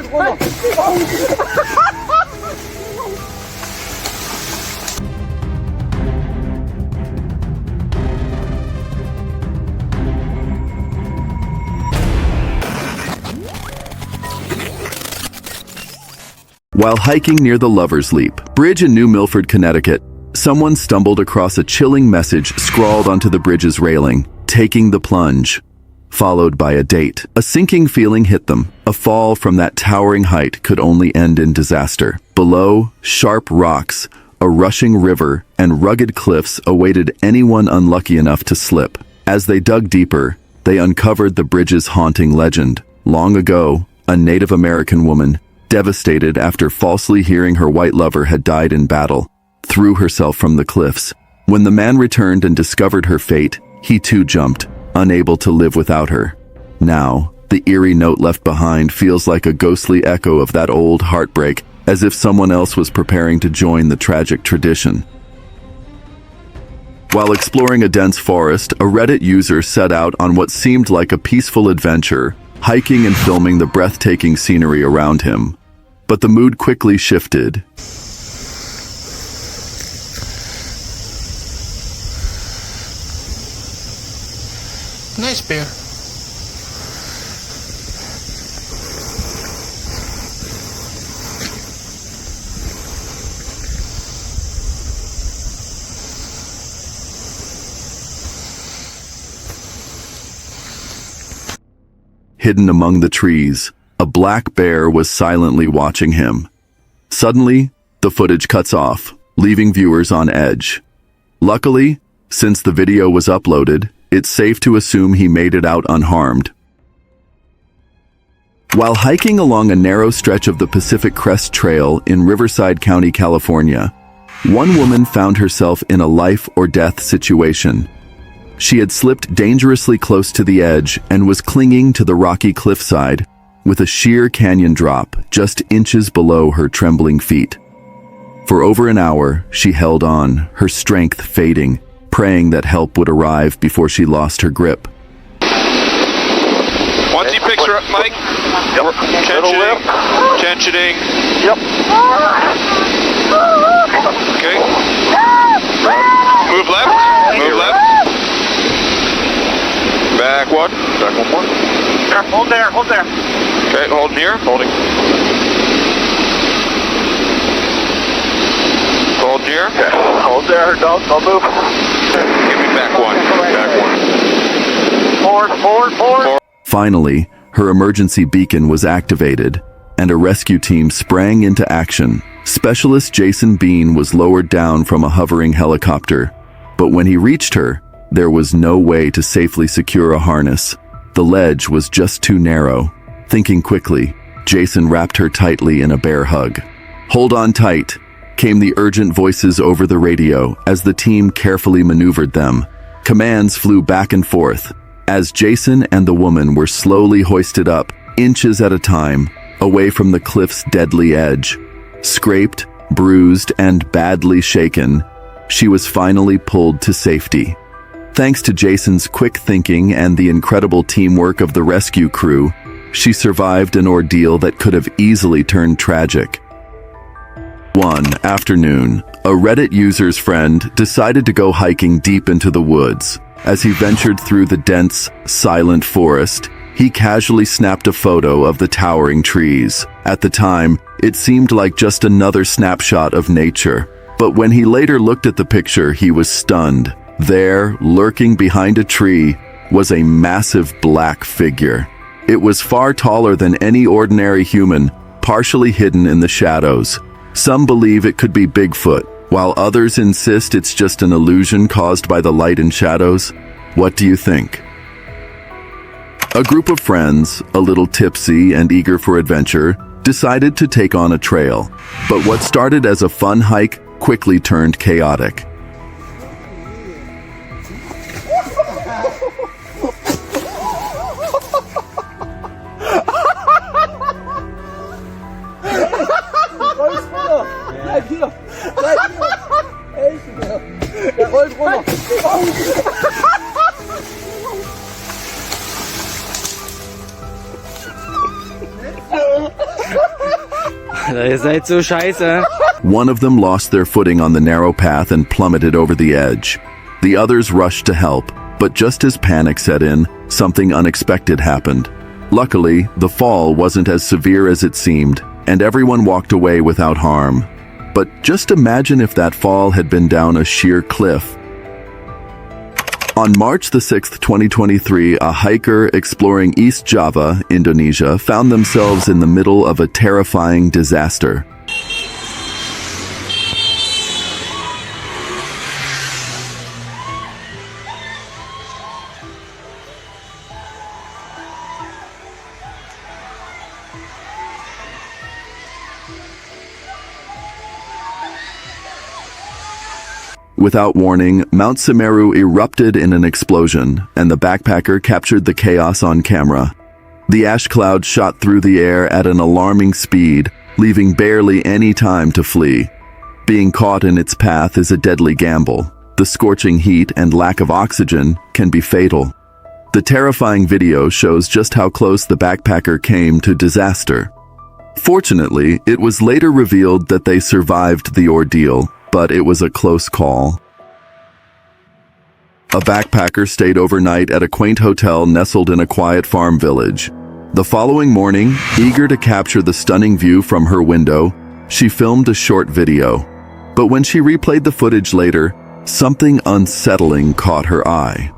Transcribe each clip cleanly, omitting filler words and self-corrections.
rollt runter. While hiking near the Lover's Leap Bridge in New Milford, Connecticut, someone stumbled across a chilling message scrawled onto the bridge's railing, "Taking the plunge," followed by a date. A sinking feeling hit them. A fall from that towering height could only end in disaster. Below, sharp rocks, a rushing river, and rugged cliffs awaited anyone unlucky enough to slip. As they dug deeper, they uncovered the bridge's haunting legend. Long ago, a Native American woman, devastated after falsely hearing her white lover had died in battle, threw herself from the cliffs. When the man returned and discovered her fate, he too jumped, unable to live without her. Now, the eerie note left behind feels like a ghostly echo of that old heartbreak, as if someone else was preparing to join the tragic tradition. While exploring a dense forest, a Reddit user set out on what seemed like a peaceful adventure, hiking and filming the breathtaking scenery around him. But the mood quickly shifted. Nice bear. Hidden among the trees, a black bear was silently watching him. Suddenly, the footage cuts off, leaving viewers on edge. Luckily, since the video was uploaded, it's safe to assume he made it out unharmed. While hiking along a narrow stretch of the Pacific Crest Trail in Riverside County, California, one woman found herself in a life-or-death situation. She had slipped dangerously close to the edge and was clinging to the rocky cliffside, with a sheer canyon drop just inches below her trembling feet. For over an hour, she held on, her strength fading, praying that help would arrive before she lost her grip. Once he picks her up, Mike, Yep. tensioning. Yep. Okay. Move left. Back one more. There, hold there. Okay, holding here. Holding here. Okay. Hold there, don't move. Give me back one. Forward. Finally, her emergency beacon was activated, and a rescue team sprang into action. Specialist Jason Bean was lowered down from a hovering helicopter, but when he reached her, there was no way to safely secure a harness. The ledge was just too narrow. Thinking quickly, Jason wrapped her tightly in a bear hug. "Hold on tight," came the urgent voices over the radio as the team carefully maneuvered them. Commands flew back and forth as Jason and the woman were slowly hoisted up, inches at a time, away from the cliff's deadly edge. Scraped, bruised, and badly shaken, she was finally pulled to safety. Thanks to Jason's quick thinking and the incredible teamwork of the rescue crew, she survived an ordeal that could have easily turned tragic. One afternoon, a Reddit user's friend decided to go hiking deep into the woods. As he ventured through the dense, silent forest, he casually snapped a photo of the towering trees. At the time, it seemed like just another snapshot of nature. But when he later looked at the picture, he was stunned. There, lurking behind a tree, was a massive black figure. It was far taller than any ordinary human, partially hidden in the shadows. Some believe it could be Bigfoot, while others insist it's just an illusion caused by the light and shadows. What do you think? A group of friends, a little tipsy and eager for adventure, decided to take on a trail. But what started as a fun hike quickly turned chaotic. Der rollt runter. Ihr seid so scheiße. One of them lost their footing on the narrow path and plummeted over the edge. The others rushed to help, but just as panic set in, something unexpected happened. Luckily, the fall wasn't as severe as it seemed, and everyone walked away without harm. But just imagine if that fall had been down a sheer cliff. On March the 6th, 2023, a hiker exploring East Java, Indonesia, found themselves in the middle of a terrifying disaster. Without warning, Mount Semeru erupted in an explosion, and the backpacker captured the chaos on camera. The ash cloud shot through the air at an alarming speed, leaving barely any time to flee. Being caught in its path is a deadly gamble. The scorching heat and lack of oxygen can be fatal. The terrifying video shows just how close the backpacker came to disaster. Fortunately, it was later revealed that they survived the ordeal, but it was a close call. A backpacker stayed overnight at a quaint hotel nestled in a quiet farm village. The following morning, eager to capture the stunning view from her window, she filmed a short video. But when she replayed the footage later, something unsettling caught her eye.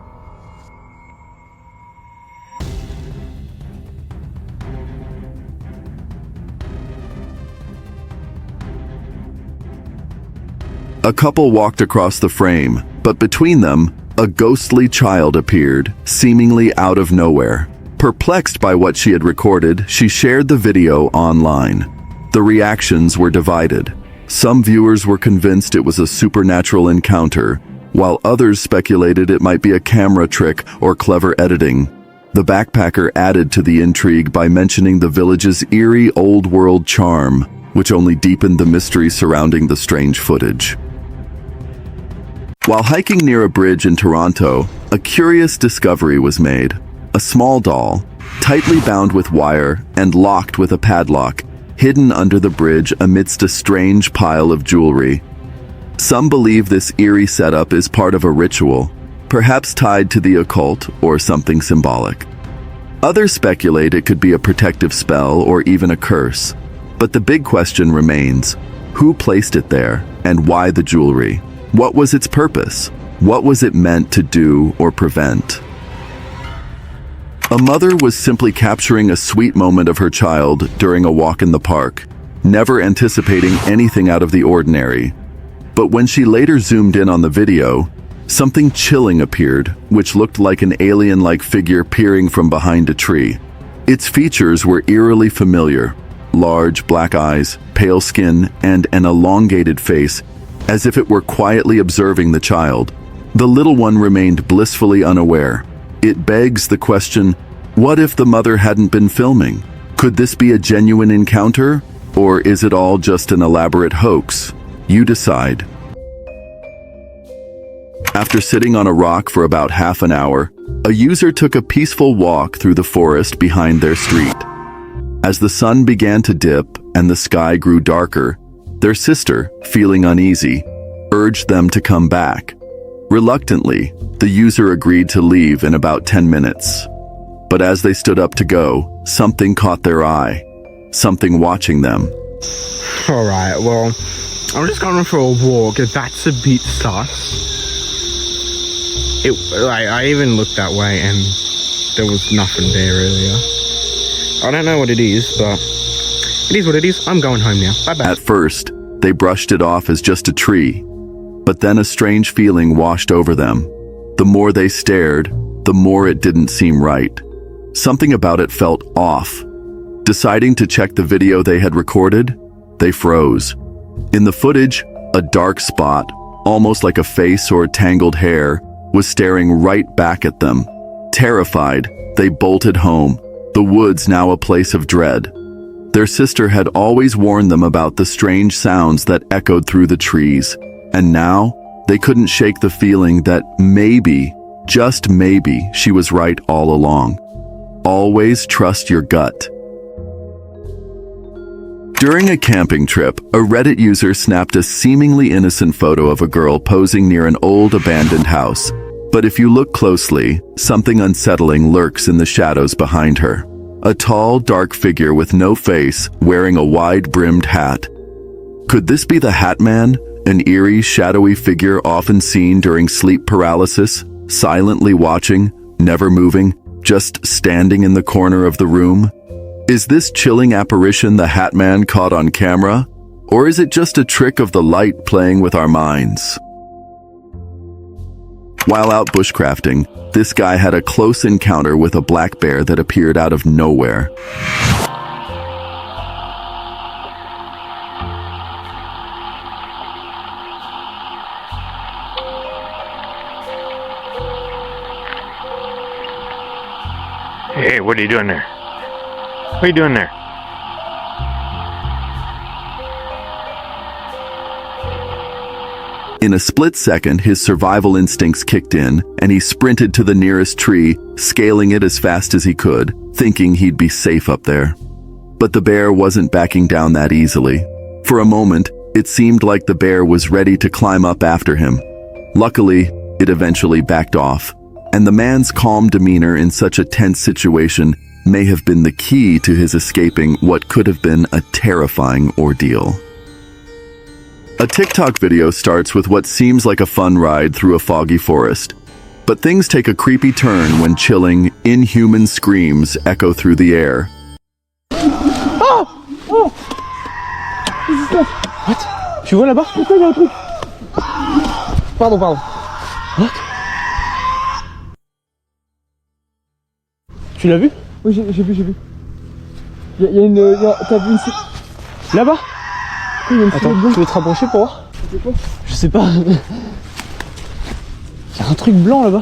A couple walked across the frame, but between them, a ghostly child appeared, seemingly out of nowhere. Perplexed by what she had recorded, she shared the video online. The reactions were divided. Some viewers were convinced it was a supernatural encounter, while others speculated it might be a camera trick or clever editing. The backpacker added to the intrigue by mentioning the village's eerie old-world charm, which only deepened the mystery surrounding the strange footage. While hiking near a bridge in Toronto, a curious discovery was made. A small doll, tightly bound with wire and locked with a padlock, hidden under the bridge amidst a strange pile of jewelry. Some believe this eerie setup is part of a ritual, perhaps tied to the occult or something symbolic. Others speculate it could be a protective spell or even a curse. But the big question remains, who placed it there and why the jewelry? What was its purpose? What was it meant to do or prevent? A mother was simply capturing a sweet moment of her child during a walk in the park, never anticipating anything out of the ordinary. But when she later zoomed in on the video, something chilling appeared, which looked like an alien-like figure peering from behind a tree. Its features were eerily familiar: large black eyes, pale skin, and an elongated face, as if it were quietly observing the child. The little one remained blissfully unaware. It begs the question, what if the mother hadn't been filming? Could this be a genuine encounter, or is it all just an elaborate hoax? You decide. After sitting on a rock for about half an hour, a user took a peaceful walk through the forest behind their street. As the sun began to dip and the sky grew darker, their sister, feeling uneasy, urged them to come back. Reluctantly, the user agreed to leave in about 10 minutes. But as they stood up to go, something caught their eye, something watching them. Alright, well, I'm just going for a walk. That's a bit sus. I even looked that way and there was nothing there earlier. I don't know what it is, but it is what it is. I'm going home now. Bye-bye. At first, they brushed it off as just a tree, but then a strange feeling washed over them. The more they stared, the more it didn't seem right. Something about it felt off. Deciding to check the video they had recorded, they froze. In the footage, a dark spot, almost like a face or tangled hair, was staring right back at them. Terrified, they bolted home, the woods now a place of dread. Their sister had always warned them about the strange sounds that echoed through the trees, and now they couldn't shake the feeling that maybe, just maybe, she was right all along. Always trust your gut. During a camping trip, a Reddit user snapped a seemingly innocent photo of a girl posing near an old abandoned house. But if you look closely, something unsettling lurks in the shadows behind her. A tall, dark figure with no face, wearing a wide-brimmed hat. Could this be the Hatman, an eerie, shadowy figure often seen during sleep paralysis, silently watching, never moving, just standing in the corner of the room? Is this chilling apparition the Hatman caught on camera? Or is it just a trick of the light playing with our minds? While out bushcrafting, this guy had a close encounter with a black bear that appeared out of nowhere. Hey, what are you doing there? What are you doing there? In a split second, his survival instincts kicked in, and he sprinted to the nearest tree, scaling it as fast as he could, thinking he'd be safe up there. But the bear wasn't backing down that easily. For a moment, it seemed like the bear was ready to climb up after him. Luckily, it eventually backed off, and the man's calm demeanor in such a tense situation may have been the key to his escaping what could have been a terrifying ordeal. A TikTok video starts with what seems like a fun ride through a foggy forest. But things take a creepy turn when chilling, inhuman screams echo through the air. What? Tu vois là-bas? Pourquoi il y a un truc? Pardon. What? Tu l'as vu? Oui, j'ai vu. Il y a une... T'as vu une... Là-bas? Il y a une Attends, tu veux te rapprocher pour voir? C'est quoi? Je sais pas. Il y a un truc blanc là-bas.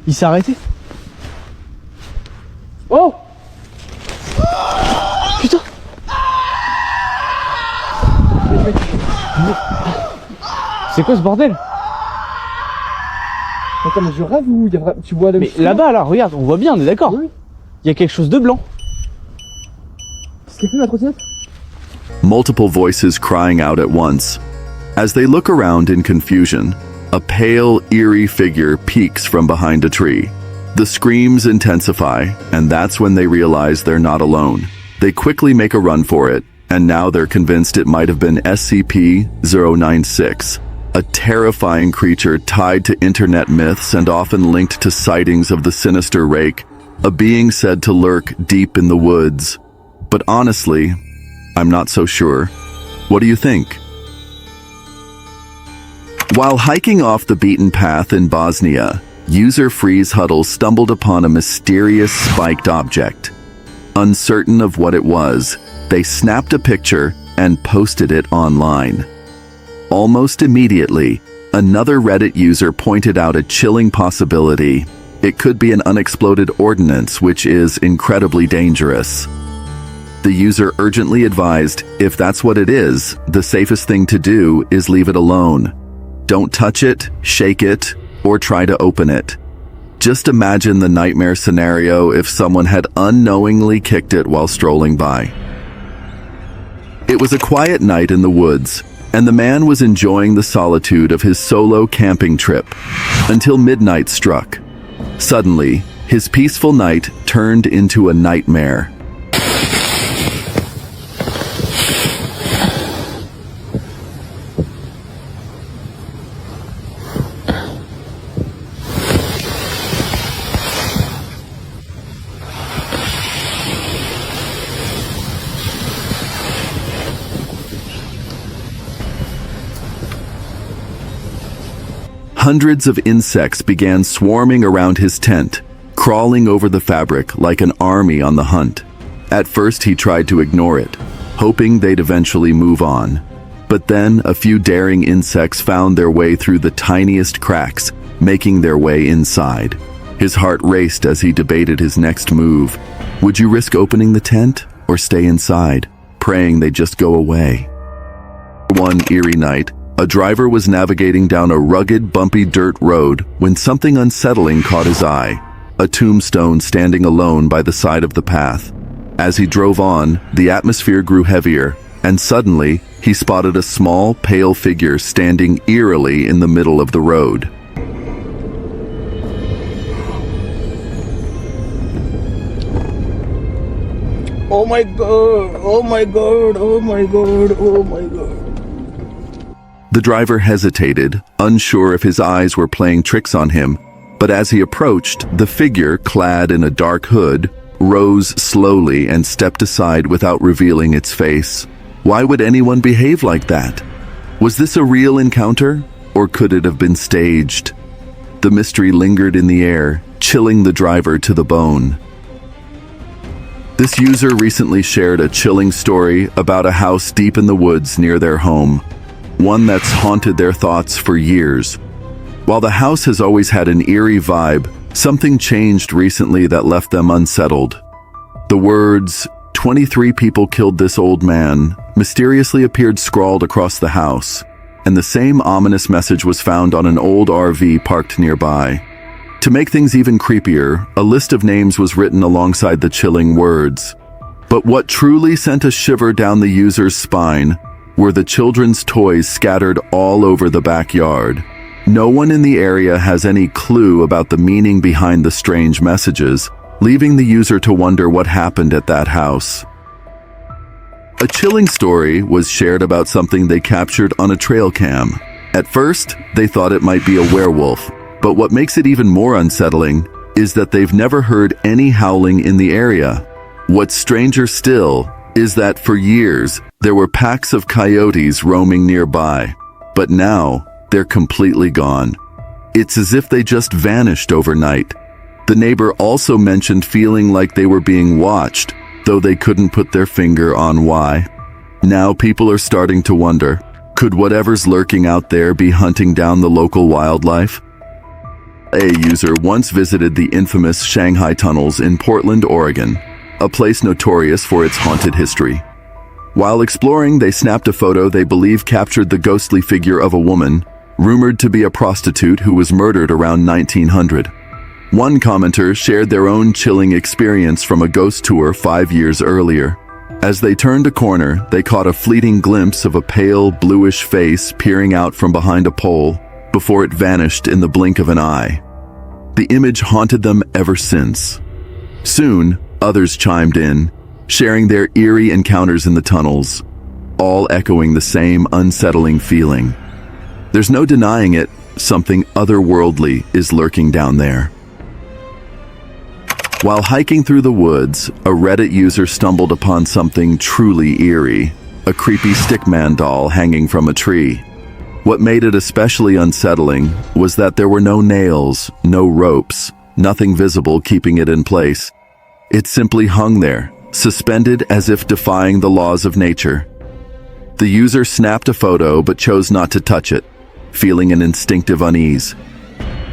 Il s'est arrêté. Oh! Putain! C'est quoi ce bordel? Attends, mais je rêve ou il y a... tu vois... Mais là-bas, là, regarde, on voit bien, on est d'accord? Oui. Il y a quelque chose de blanc. C'est quelqu'un la trottinette? Multiple voices crying out at once. As they look around in confusion, a pale, eerie figure peeks from behind a tree. The screams intensify, and that's when they realize they're not alone. They quickly make a run for it, and now they're convinced it might have been SCP-096, a terrifying creature tied to internet myths and often linked to sightings of the sinister rake, a being said to lurk deep in the woods. But honestly, I'm not so sure. What do you think? While hiking off the beaten path in Bosnia, user Freeze Huddle stumbled upon a mysterious spiked object. Uncertain of what it was, they snapped a picture and posted it online. Almost immediately, another Reddit user pointed out a chilling possibility. It could be an unexploded ordnance, which is incredibly dangerous. The user urgently advised, if that's what it is, the safest thing to do is leave it alone. Don't touch it, shake it, or try to open it. Just imagine the nightmare scenario if someone had unknowingly kicked it while strolling by. It was a quiet night in the woods, and the man was enjoying the solitude of his solo camping trip until midnight struck. Suddenly, his peaceful night turned into a nightmare. Hundreds of insects began swarming around his tent, crawling over the fabric like an army on the hunt. At first he tried to ignore it, hoping they'd eventually move on. But then a few daring insects found their way through the tiniest cracks, making their way inside. His heart raced as he debated his next move. Would you risk opening the tent or stay inside, praying they'd just go away? One eerie night, a driver was navigating down a rugged, bumpy dirt road when something unsettling caught his eye. A tombstone standing alone by the side of the path. As he drove on, the atmosphere grew heavier, and suddenly, he spotted a small, pale figure standing eerily in the middle of the road. Oh my god, oh my god, oh my god, oh my god. The driver hesitated, unsure if his eyes were playing tricks on him, but as he approached, the figure, clad in a dark hood, rose slowly and stepped aside without revealing its face. Why would anyone behave like that? Was this a real encounter, or could it have been staged? The mystery lingered in the air, chilling the driver to the bone. This user recently shared a chilling story about a house deep in the woods near their home, one that's haunted their thoughts for years. While the house has always had an eerie vibe, something changed recently that left them unsettled. The words, "23 people killed this old man," mysteriously appeared scrawled across the house, and the same ominous message was found on an old RV parked nearby. To make things even creepier, a list of names was written alongside the chilling words. But what truly sent a shiver down the user's spine were the children's toys scattered all over the backyard. No one in the area has any clue about the meaning behind the strange messages, leaving the user to wonder what happened at that house. A chilling story was shared about something they captured on a trail cam. At first, they thought it might be a werewolf, but what makes it even more unsettling is that they've never heard any howling in the area. What's stranger still is that for years, there were packs of coyotes roaming nearby, but now they're completely gone. It's as if they just vanished overnight. The neighbor also mentioned feeling like they were being watched, though they couldn't put their finger on why. Now people are starting to wonder, could whatever's lurking out there be hunting down the local wildlife? A user once visited the infamous Shanghai tunnels in Portland, Oregon, a place notorious for its haunted history. While exploring, they snapped a photo they believe captured the ghostly figure of a woman, rumored to be a prostitute who was murdered around 1900. One commenter shared their own chilling experience from a ghost tour 5 years earlier. As they turned a corner, they caught a fleeting glimpse of a pale, bluish face peering out from behind a pole before it vanished in the blink of an eye. The image haunted them ever since. Soon, others chimed in, sharing their eerie encounters in the tunnels, all echoing the same unsettling feeling. There's no denying it, something otherworldly is lurking down there. While hiking through the woods, a Reddit user stumbled upon something truly eerie, a creepy stickman doll hanging from a tree. What made it especially unsettling was that there were no nails, no ropes, nothing visible keeping it in place. It simply hung there, suspended as if defying the laws of nature. The user snapped a photo but chose not to touch it, feeling an instinctive unease.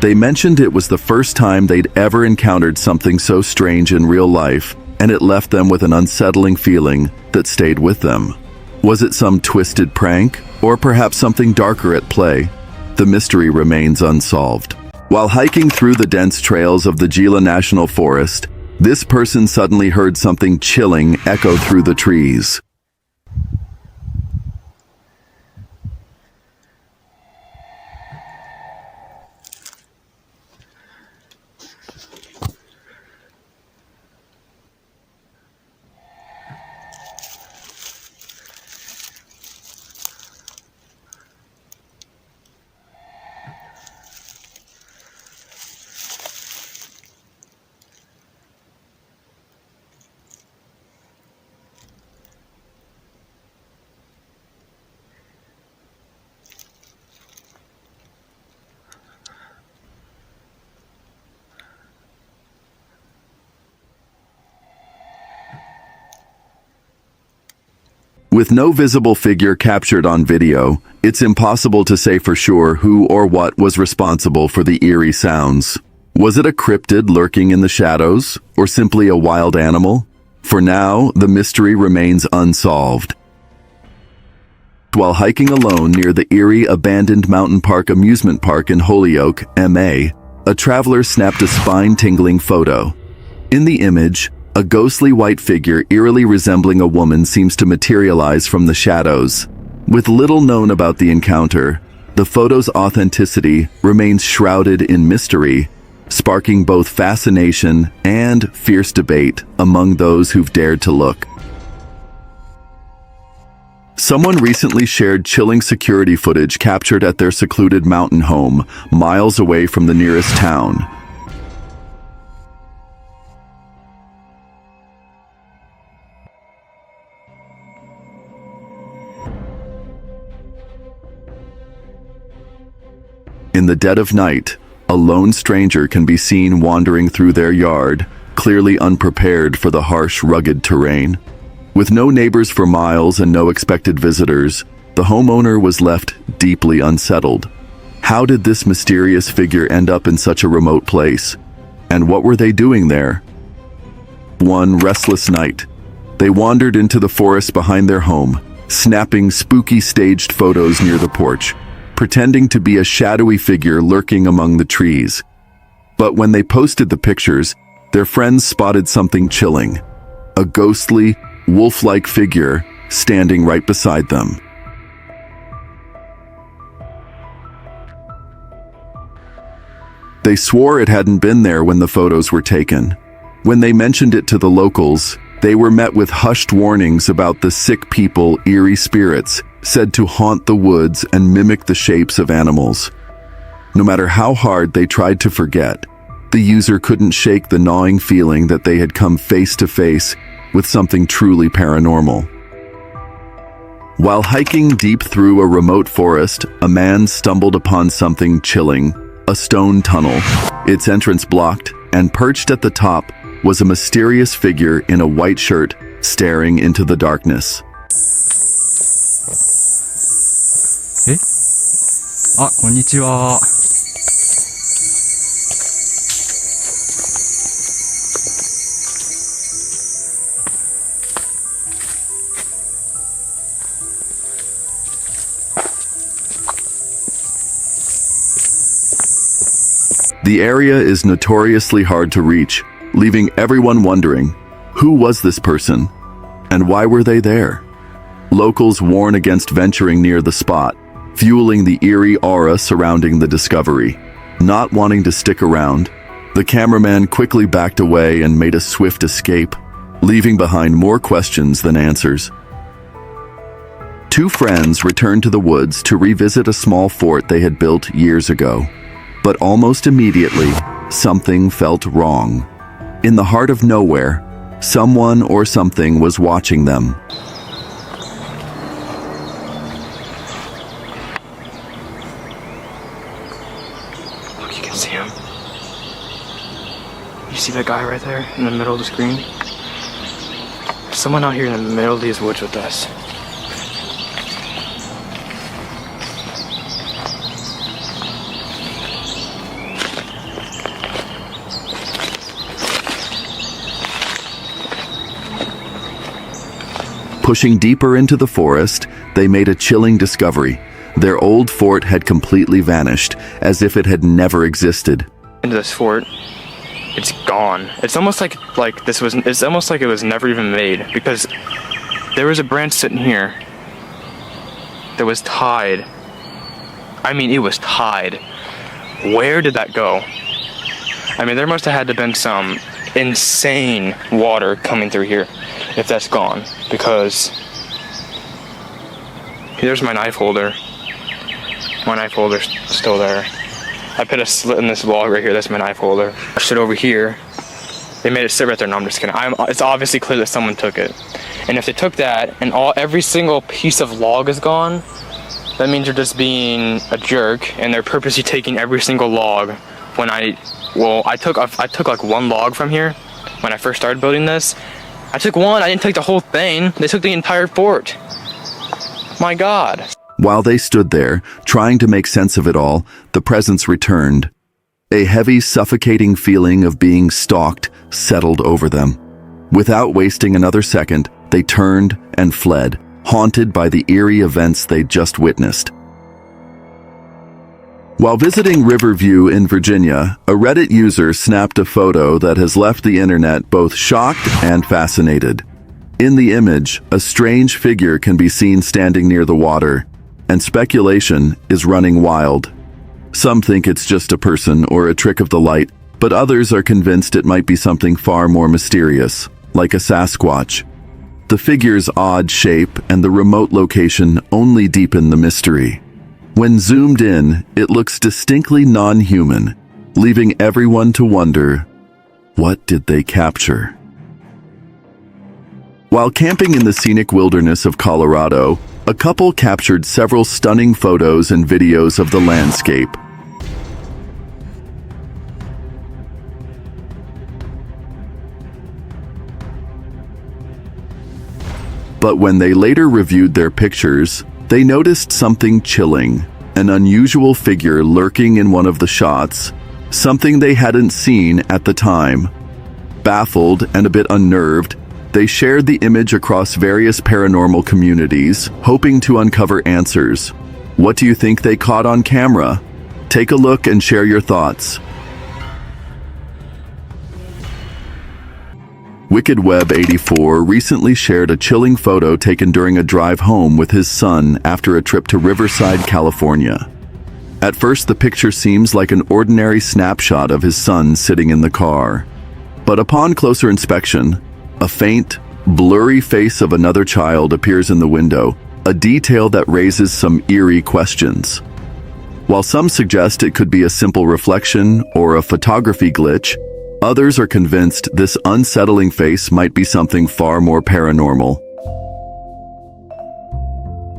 They mentioned it was the first time they'd ever encountered something so strange in real life, and it left them with an unsettling feeling that stayed with them. Was it some twisted prank, or perhaps something darker at play? The mystery remains unsolved. While hiking through the dense trails of the Gila National Forest, this person suddenly heard something chilling echo through the trees. With no visible figure captured on video, it's impossible to say for sure who or what was responsible for the eerie sounds. Was it a cryptid lurking in the shadows, or simply a wild animal? For now, the mystery remains unsolved. While hiking alone near the Eerie Abandoned Mountain Park Amusement Park in Holyoke, MA, a traveler snapped a spine-tingling photo. In the image, A ghostly white figure eerily resembling a woman seems to materialize from the shadows. With little known about the encounter, the photo's authenticity remains shrouded in mystery, sparking both fascination and fierce debate among those who've dared to look. Someone recently shared chilling security footage captured at their secluded mountain home, miles away from the nearest town. In the dead of night, a lone stranger can be seen wandering through their yard, clearly unprepared for the harsh, rugged terrain. With no neighbors for miles and no expected visitors, the homeowner was left deeply unsettled. How did this mysterious figure end up in such a remote place? And what were they doing there? One restless night, they wandered into the forest behind their home, snapping spooky staged photos near the porch, pretending to be a shadowy figure lurking among the trees. But when they posted the pictures, their friends spotted something chilling: a ghostly, wolf-like figure standing right beside them. They swore it hadn't been there when the photos were taken. When they mentioned it to the locals, they were met with hushed warnings about the sick people, eerie spirits, said to haunt the woods and mimic the shapes of animals. No matter how hard they tried to forget, the user couldn't shake the gnawing feeling that they had come face to face with something truly paranormal. While hiking deep through a remote forest, a man stumbled upon something chilling: a stone tunnel, its entrance blocked, and perched at the top was a mysterious figure in a white shirt staring into the darkness. あ、こんにちは。The area is notoriously hard to reach, leaving everyone wondering, who was this person? And why were they there? Locals warn against venturing near the spot, fueling the eerie aura surrounding the discovery. Not wanting to stick around, the cameraman quickly backed away and made a swift escape, leaving behind more questions than answers. Two friends returned to the woods to revisit a small fort they had built years ago. But almost immediately, something felt wrong. In the heart of nowhere, someone or something was watching them. Look, you can see him. You see that guy right there in the middle of the screen? There's someone out here in the middle of these woods with us. Pushing deeper into the forest, they made a chilling discovery. Their old fort had completely vanished, as if it had never existed. Into this fort, it's gone. It's almost like it's almost like it was never even made, because there was a branch sitting here that was tied. I mean, it was tied. Where did that go? I mean, there must have had to been some insane water coming through here if that's gone, because here's my knife holder. My knife holder's still there. I put a slit in this log right here. That's my knife holder. I sit over here. They made it sit right there. No, I'm just kidding. It's obviously clear that someone took it. And if they took that and every single piece of log is gone, that means they're just being a jerk and they're purposely taking every single log. When I took like one log from here when I first started building this. I took one. I didn't take the whole thing. They took the entire fort. My God. While they stood there, trying to make sense of it all, the presence returned. A heavy, suffocating feeling of being stalked settled over them. Without wasting another second, they turned and fled, haunted by the eerie events they'd just witnessed. While visiting Riverview in Virginia, a Reddit user snapped a photo that has left the internet both shocked and fascinated. In the image, a strange figure can be seen standing near the water, and speculation is running wild. Some think it's just a person or a trick of the light, but others are convinced it might be something far more mysterious, like a Sasquatch. The figure's odd shape and the remote location only deepen the mystery. When zoomed in, it looks distinctly non-human, leaving everyone to wonder, what did they capture? While camping in the scenic wilderness of Colorado, a couple captured several stunning photos and videos of the landscape. But when they later reviewed their pictures, they noticed something chilling, an unusual figure lurking in one of the shots, something they hadn't seen at the time. Baffled and a bit unnerved, they shared the image across various paranormal communities, hoping to uncover answers. What do you think they caught on camera? Take a look and share your thoughts. WickedWeb84 recently shared a chilling photo taken during a drive home with his son after a trip to Riverside, California. At first, the picture seems like an ordinary snapshot of his son sitting in the car. But upon closer inspection, a faint, blurry face of another child appears in the window, a detail that raises some eerie questions. While some suggest it could be a simple reflection or a photography glitch, others are convinced this unsettling face might be something far more paranormal.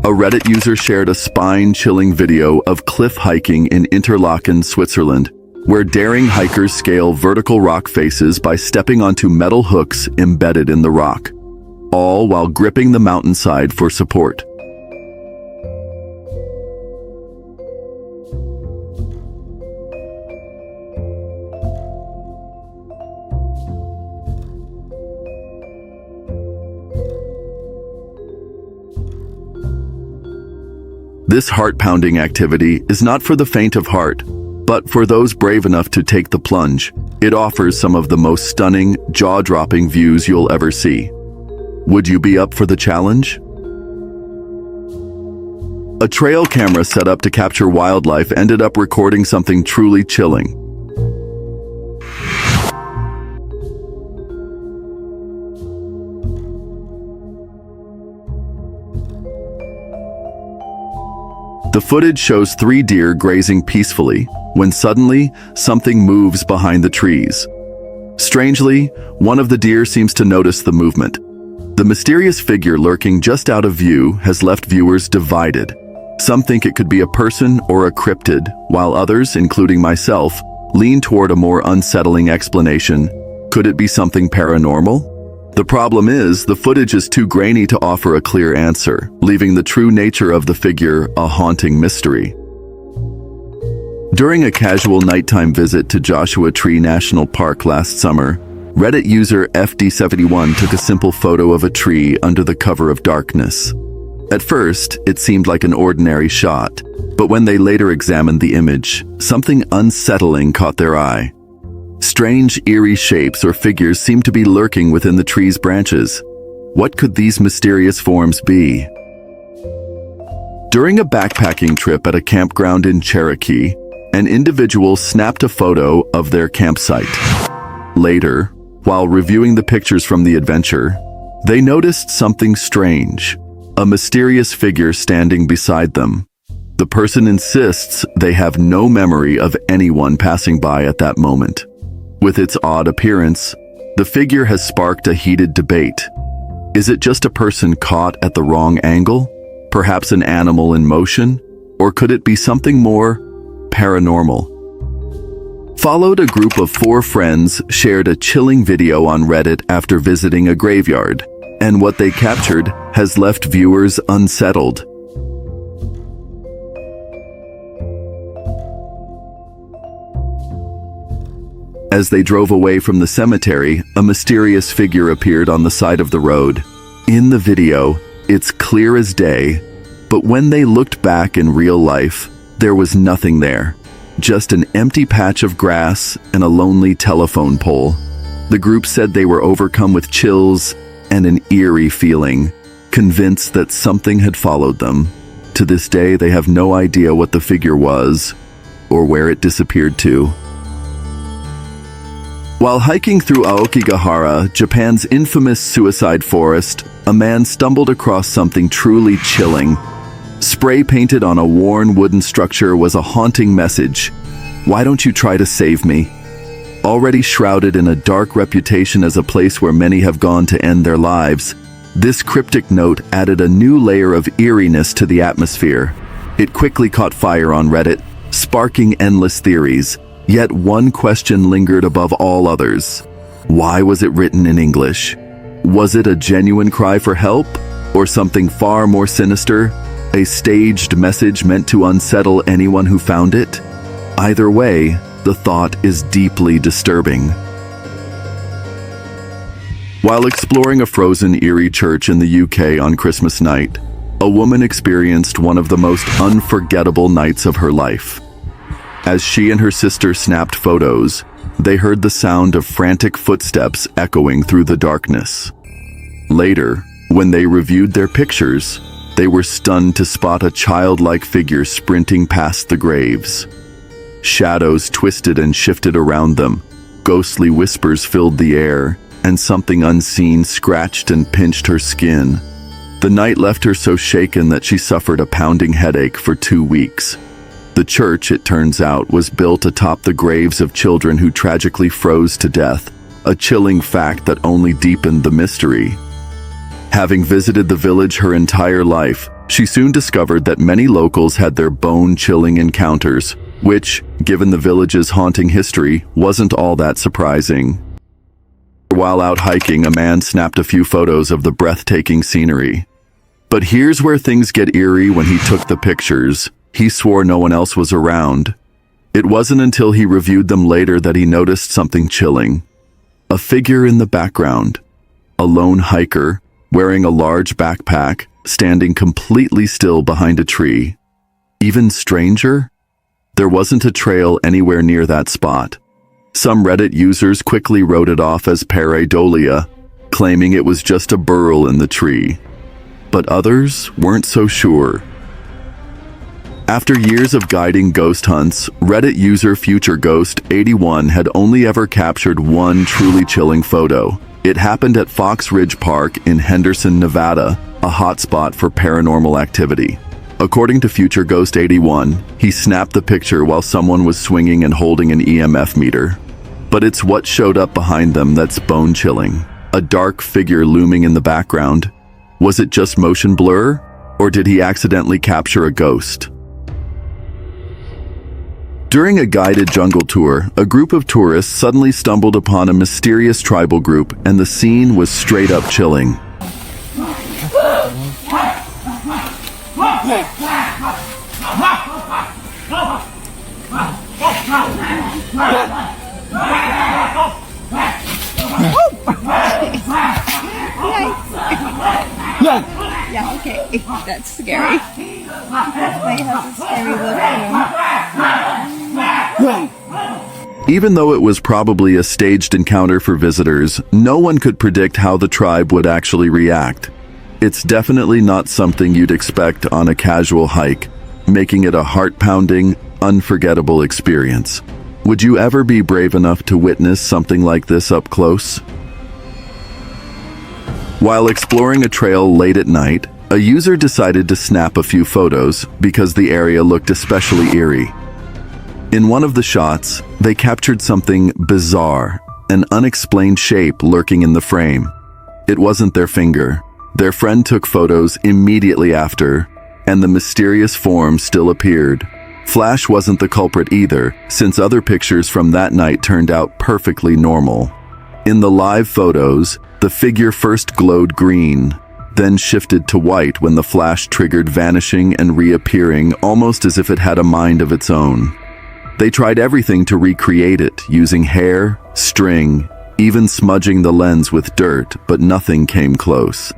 A Reddit user shared a spine-chilling video of cliff hiking in Interlaken, Switzerland, where daring hikers scale vertical rock faces by stepping onto metal hooks embedded in the rock, all while gripping the mountainside for support. This heart-pounding activity is not for the faint of heart, but for those brave enough to take the plunge. It offers some of the most stunning, jaw-dropping views you'll ever see. Would you be up for the challenge? A trail camera set up to capture wildlife ended up recording something truly chilling. The footage shows 3 deer grazing peacefully, when suddenly, something moves behind the trees. Strangely, one of the deer seems to notice the movement. The mysterious figure lurking just out of view has left viewers divided. Some think it could be a person or a cryptid, while others, including myself, lean toward a more unsettling explanation. Could it be something paranormal? The problem is, the footage is too grainy to offer a clear answer, leaving the true nature of the figure a haunting mystery. During a casual nighttime visit to Joshua Tree National Park last summer, Reddit user FD71 took a simple photo of a tree under the cover of darkness. At first, it seemed like an ordinary shot, but when they later examined the image, something unsettling caught their eye. Strange, eerie shapes or figures seemed to be lurking within the tree's branches. What could these mysterious forms be? During a backpacking trip at a campground in Cherokee, an individual snapped a photo of their campsite. Later, while reviewing the pictures from the adventure, they noticed something strange, a mysterious figure standing beside them. The person insists they have no memory of anyone passing by at that moment. With its odd appearance, the figure has sparked a heated debate. Is it just a person caught at the wrong angle? Perhaps an animal in motion? Or could it be something more paranormal? Followed, a group of 4 friends shared a chilling video on Reddit after visiting a graveyard, and what they captured has left viewers unsettled. As they drove away from the cemetery, a mysterious figure appeared on the side of the road. In the video, it's clear as day, but when they looked back in real life, there was nothing there. just an empty patch of grass and a lonely telephone pole. The group said they were overcome with chills and an eerie feeling, convinced that something had followed them. To this day, they have no idea what the figure was or where it disappeared to. While hiking through Aokigahara, Japan's infamous suicide forest, a man stumbled across something truly chilling. Spray painted on a worn wooden structure was a haunting message. "Why don't you try to save me?" Already shrouded in a dark reputation as a place where many have gone to end their lives, this cryptic note added a new layer of eeriness to the atmosphere. It quickly caught fire on Reddit, sparking endless theories. Yet one question lingered above all others. Why was it written in English? Was it a genuine cry for help? Or something far more sinister? A staged message meant to unsettle anyone who found it? Either way, the thought is deeply disturbing. While exploring a frozen Eerie church in the UK on Christmas night, a woman experienced one of the most unforgettable nights of her life. As she and her sister snapped photos, they heard the sound of frantic footsteps echoing through the darkness. Later, when they reviewed their pictures, they were stunned to spot a childlike figure sprinting past the graves. Shadows twisted and shifted around them, ghostly whispers filled the air, and something unseen scratched and pinched her skin. The night left her so shaken that she suffered a pounding headache for 2 weeks. The church, it turns out, was built atop the graves of children who tragically froze to death, a chilling fact that only deepened the mystery. Having visited the village her entire life, she soon discovered that many locals had their bone-chilling encounters, which, given the village's haunting history, wasn't all that surprising. While out hiking, a man snapped a few photos of the breathtaking scenery. But here's where things get eerie when he took the pictures. He swore no one else was around. It wasn't until he reviewed them later that he noticed something chilling. A figure in the background. A lone hiker, wearing a large backpack, standing completely still behind a tree. Even stranger? There wasn't a trail anywhere near that spot. Some Reddit users quickly wrote it off as pareidolia, claiming it was just a burl in the tree. But others weren't so sure. After years of guiding ghost hunts, Reddit user FutureGhost81 had only ever captured one truly chilling photo. It happened at Fox Ridge Park in Henderson, Nevada, a hotspot for paranormal activity. According to FutureGhost81, he snapped the picture while someone was swinging and holding an EMF meter. But it's what showed up behind them that's bone-chilling. A dark figure looming in the background. Was it just motion blur? Or did he accidentally capture a ghost? During a guided jungle tour, a group of tourists suddenly stumbled upon a mysterious tribal group, and the scene was straight up chilling. Yeah, okay. That's scary. They have a scary look to them. Even though it was probably a staged encounter for visitors, no one could predict how the tribe would actually react. It's definitely not something you'd expect on a casual hike, making it a heart-pounding, unforgettable experience. Would you ever be brave enough to witness something like this up close? While exploring a trail late at night, a user decided to snap a few photos because the area looked especially eerie. In one of the shots, they captured something bizarre, an unexplained shape lurking in the frame. It wasn't their finger. Their friend took photos immediately after, and the mysterious form still appeared. Flash wasn't the culprit either, since other pictures from that night turned out perfectly normal. In the live photos, the figure first glowed green, then shifted to white when the flash triggered, vanishing and reappearing almost as if it had a mind of its own. They tried everything to recreate it, using hair, string, even smudging the lens with dirt, but nothing came close.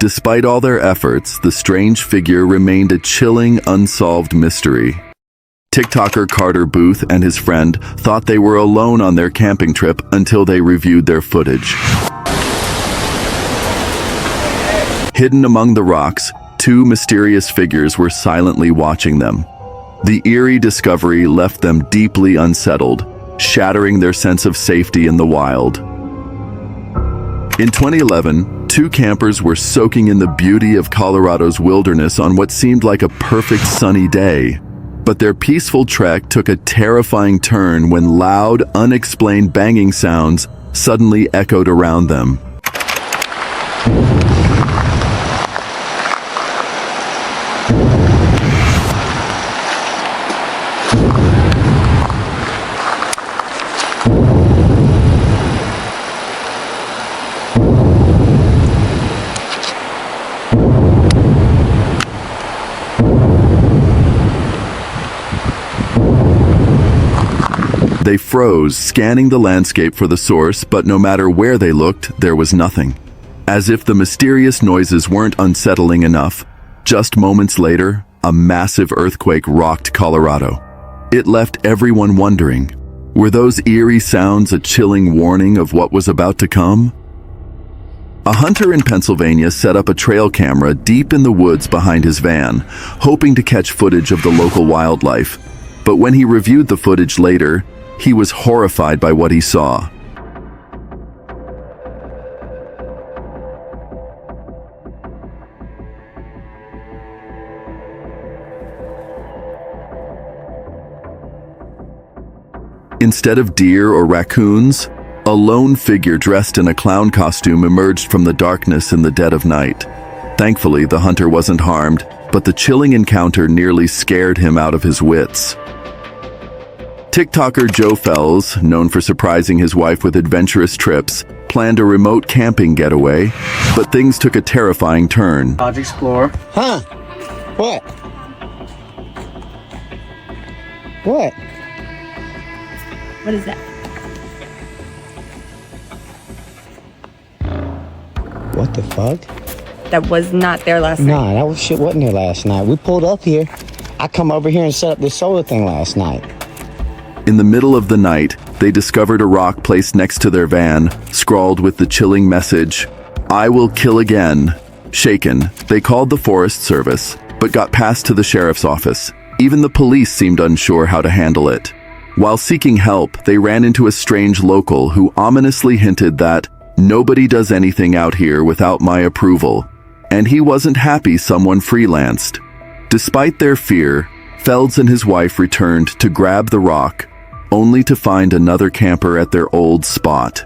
Despite all their efforts, the strange figure remained a chilling, unsolved mystery. TikToker Carter Booth and his friend thought they were alone on their camping trip until they reviewed their footage. Hidden among the rocks, two mysterious figures were silently watching them. The eerie discovery left them deeply unsettled, shattering their sense of safety in the wild. In 2011, two campers were soaking in the beauty of Colorado's wilderness on what seemed like a perfect sunny day. But their peaceful trek took a terrifying turn when loud, unexplained banging sounds suddenly echoed around them. They froze, scanning the landscape for the source, but no matter where they looked, there was nothing. As if the mysterious noises weren't unsettling enough, just moments later, a massive earthquake rocked Colorado. It left everyone wondering, were those eerie sounds a chilling warning of what was about to come? A hunter in Pennsylvania set up a trail camera deep in the woods behind his van, hoping to catch footage of the local wildlife. But when he reviewed the footage later, he was horrified by what he saw. Instead of deer or raccoons, a lone figure dressed in a clown costume emerged from the darkness in the dead of night. Thankfully, the hunter wasn't harmed, but the chilling encounter nearly scared him out of his wits. TikToker Joe Fells, known for surprising his wife with adventurous trips, planned a remote camping getaway, but things took a terrifying turn. Dodge Explorer. Huh? What? What? What is that? What the fuck? That was not there last night. Nah, that was shit wasn't there last night. We pulled up here. I come over here and set up this solar thing last night. In the middle of the night, they discovered a rock placed next to their van, scrawled with the chilling message, "I will kill again." Shaken, they called the Forest Service, but got passed to the sheriff's office. Even the police seemed unsure how to handle it. While seeking help, they ran into a strange local who ominously hinted that nobody does anything out here without my approval, and he wasn't happy someone freelanced. Despite their fear, Felds and his wife returned to grab the rock, only to find another camper at their old spot.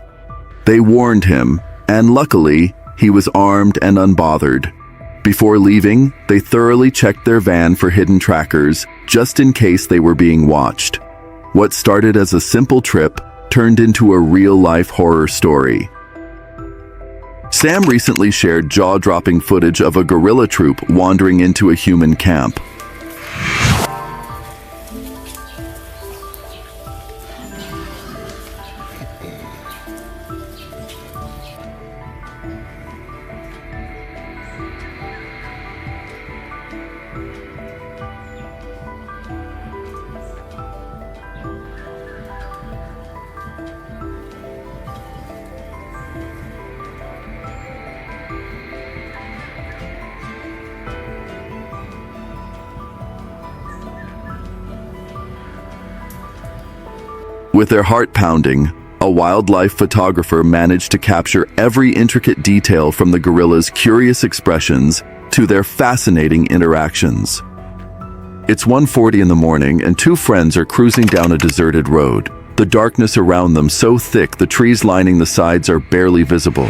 They warned him, and luckily, he was armed and unbothered. Before leaving, they thoroughly checked their van for hidden trackers, just in case they were being watched. What started as a simple trip turned into a real-life horror story. Sam recently shared jaw-dropping footage of a gorilla troop wandering into a human camp. With their heart pounding, a wildlife photographer managed to capture every intricate detail from the gorilla's curious expressions to their fascinating interactions. It's 1:40 in the morning and two friends are cruising down a deserted road. The darkness around them so thick the trees lining the sides are barely visible.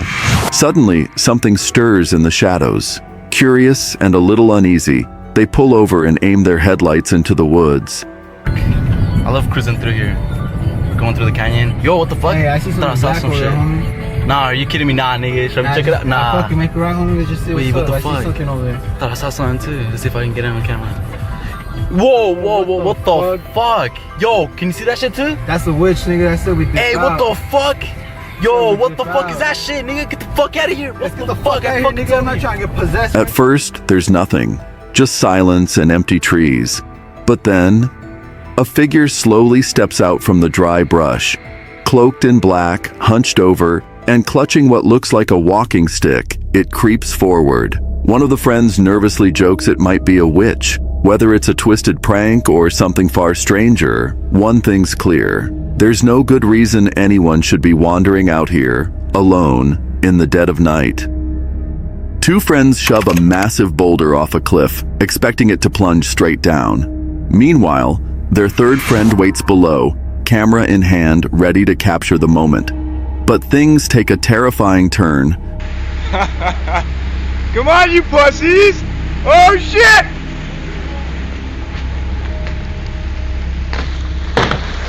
Suddenly, something stirs in the shadows. Curious and a little uneasy, they pull over and aim their headlights into the woods. I love cruising through here. Going through the canyon. Yo, what the fuck? Hey, I see Thought I saw some shit. Nah, are you kidding me? Nah, nigga. Should I check it out? Nah. Fucking make a ride, homie. Let's just see Wait, what's what up. the I fuck? see something over there. Thought I saw something too. Let's see if I can get it on camera. Whoa, what the fuck? Yo, can you see that shit too? That's a witch, nigga. That's still be Hey, what the fuck? Yo, what the fuck is that shit, nigga? Get the fuck out of here. What the fuck? Out here, nigga. I'm not trying to get possessed. At first, there's nothing, just silence and empty trees. But then, A figure slowly steps out from the dry brush, cloaked in black, hunched over, and clutching what looks like a walking stick. It creeps forward. One of the friends nervously jokes it might be a witch. Whether it's a twisted prank or something far stranger, one thing's clear. There's no good reason anyone should be wandering out here, alone, in the dead of night. Two friends shove a massive boulder off a cliff, expecting it to plunge straight down. Meanwhile, their third friend waits below, camera in hand, ready to capture the moment. But things take a terrifying turn. Come on, you pussies! Oh shit!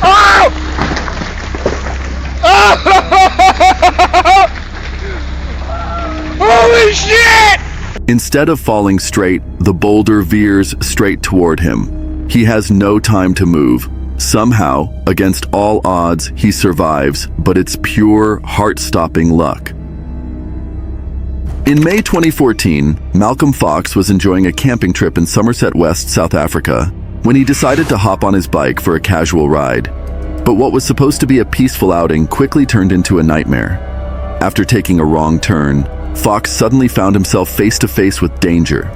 Oh! Holy shit! Instead of falling straight, the boulder veers straight toward him. He has no time to move. Somehow, against all odds, he survives, but it's pure, heart-stopping luck. In May 2014, Malcolm Fox was enjoying a camping trip in Somerset West, South Africa, when he decided to hop on his bike for a casual ride. But what was supposed to be a peaceful outing quickly turned into a nightmare. After taking a wrong turn, Fox suddenly found himself face to face with danger.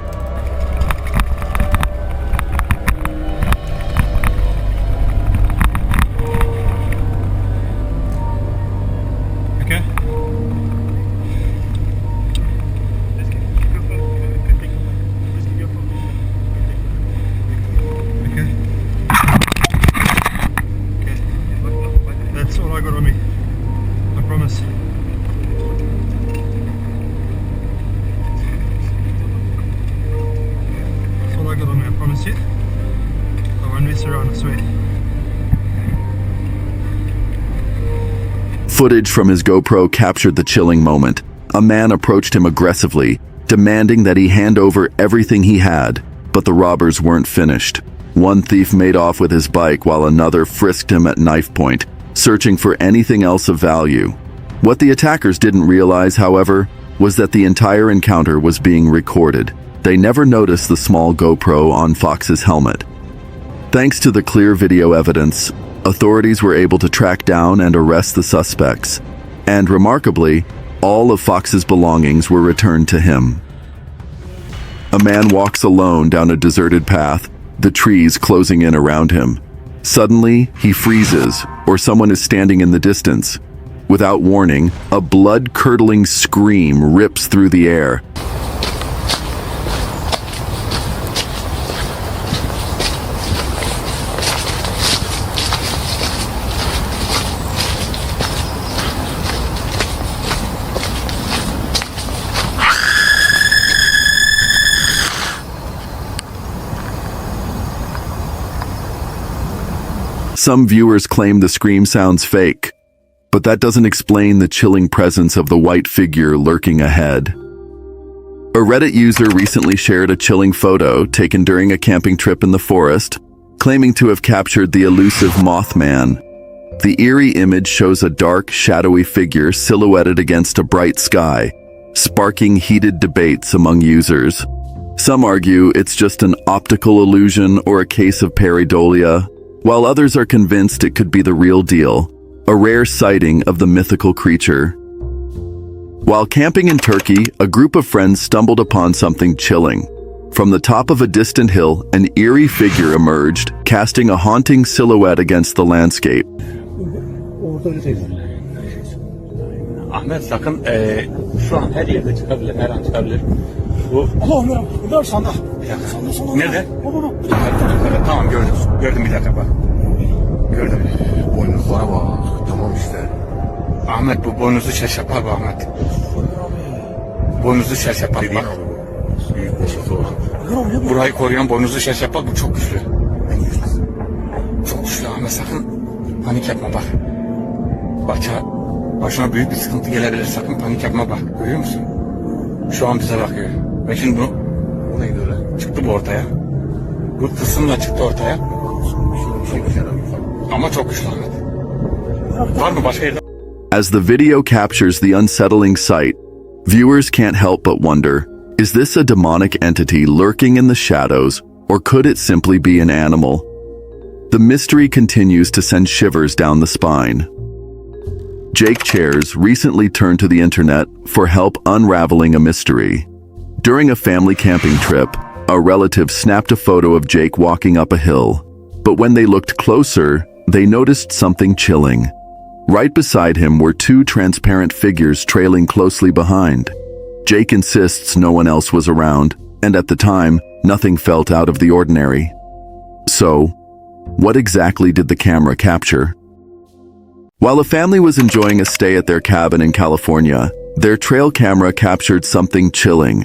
That's all I got on me. I promise. That's all I got on me, I promise you. I won't mess around, I swear. Footage from his GoPro captured the chilling moment. A man approached him aggressively, demanding that he hand over everything he had, but the robbers weren't finished. One thief made off with his bike while another frisked him at knife point, searching for anything else of value. What the attackers didn't realize, however, was that the entire encounter was being recorded. They never noticed the small GoPro on Fox's helmet. Thanks to the clear video evidence, authorities were able to track down and arrest the suspects. And remarkably, all of Fox's belongings were returned to him. A man walks alone down a deserted path, the trees closing in around him. Suddenly, he freezes, or someone is standing in the distance. Without warning, a blood-curdling scream rips through the air. Some viewers claim the scream sounds fake, but that doesn't explain the chilling presence of the white figure lurking ahead. A Reddit user recently shared a chilling photo taken during a camping trip in the forest, claiming to have captured the elusive Mothman. The eerie image shows a dark, shadowy figure silhouetted against a bright sky, sparking heated debates among users. Some argue it's just an optical illusion or a case of pareidolia, while others are convinced it could be the real deal, a rare sighting of the mythical creature. While camping in Turkey, a group of friends stumbled upon something chilling. From the top of a distant hill, an eerie figure emerged, casting a haunting silhouette against the landscape. Ahmet sakın şu an her yerde çıkabilir, her an çıkabilir. Bu... Allah sanda. Bir dakika. Nerede? Tamam gördüm. Gördüm bir dakika bak. Gördüm. Boynuzlara bak. Tamam işte. Ahmet bu boynuzlu şaş yapar bu Ahmet. Boynuzlu şaş yapar bak. Büyük boynuzlu. Burayı koruyan boynuzlu şaş yapar, bu çok güçlü. Çok güçlü Ahmet, sakın panik yapma bak. Başına büyük bir sıkıntı gelebilir, sakın panik yapma bak. Görüyor musun? Şu an bize bakıyor. Ve şimdi bu neydi öyle? Çıktı bu ortaya. Bu tılsımla çıktı ortaya. Ama çok güçlü Ahmet. Var mı başka yerde? As the video captures the unsettling sight, viewers can't help but wonder, is this a demonic entity lurking in the shadows, or could it simply be an animal? The mystery continues to send shivers down the spine. Jake Chairs recently turned to the internet for help unraveling a mystery. During a family camping trip, a relative snapped a photo of Jake walking up a hill, but when they looked closer, they noticed something chilling. Right beside him were two transparent figures trailing closely behind. Jake insists no one else was around, and at the time, nothing felt out of the ordinary. So, what exactly did the camera capture? While a family was enjoying a stay at their cabin in California, their trail camera captured something chilling.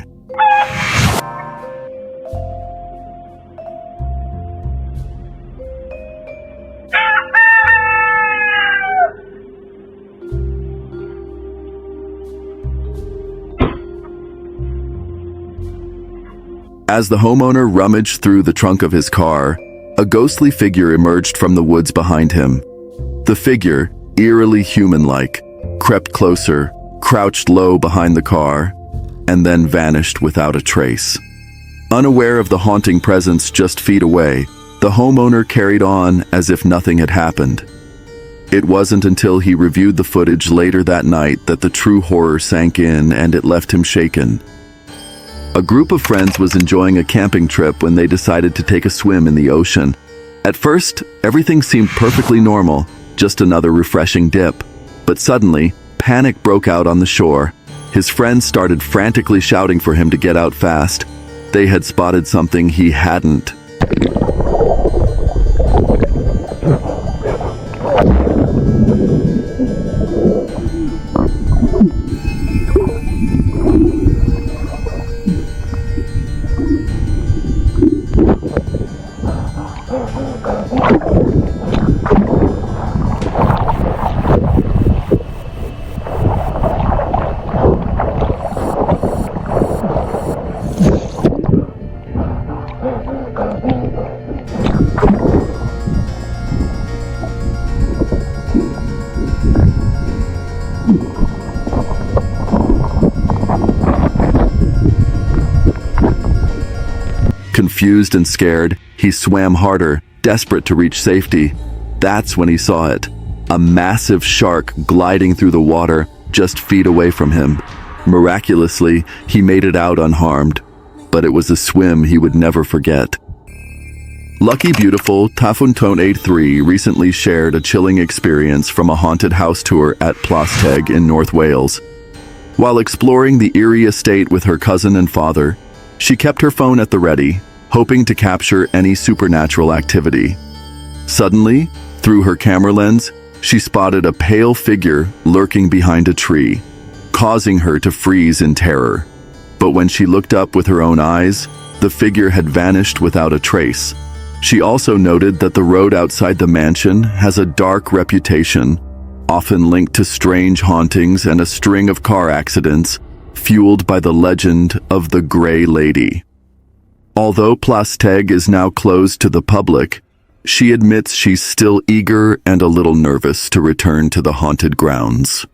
As the homeowner rummaged through the trunk of his car, a ghostly figure emerged from the woods behind him. The figure, eerily human-like, crept closer, crouched low behind the car, and then vanished without a trace. Unaware of the haunting presence just feet away, the homeowner carried on as if nothing had happened. It wasn't until he reviewed the footage later that night that the true horror sank in and it left him shaken. A group of friends was enjoying a camping trip when they decided to take a swim in the ocean. At first, everything seemed perfectly normal, just another refreshing dip. But suddenly, panic broke out on the shore. His friends started frantically shouting for him to get out fast. They had spotted something he hadn't. Confused and scared, he swam harder, desperate to reach safety. That's when he saw it. A massive shark gliding through the water just feet away from him. Miraculously, he made it out unharmed, but it was a swim he would never forget. Lucky Beautiful Tafunton83 recently shared a chilling experience from a haunted house tour at Blood-curdling in North Wales. While exploring the Eerie estate with her cousin and father, she kept her phone at the ready, hoping to capture any supernatural activity. Suddenly, through her camera lens, she spotted a pale figure lurking behind a tree, causing her to freeze in terror. But when she looked up with her own eyes, the figure had vanished without a trace. She also noted that the road outside the mansion has a dark reputation, often linked to strange hauntings and a string of car accidents, fueled by the legend of the Grey Lady. Although Blood-curdling is now closed to the public, she admits she's still eager and a little nervous to return to the haunted grounds.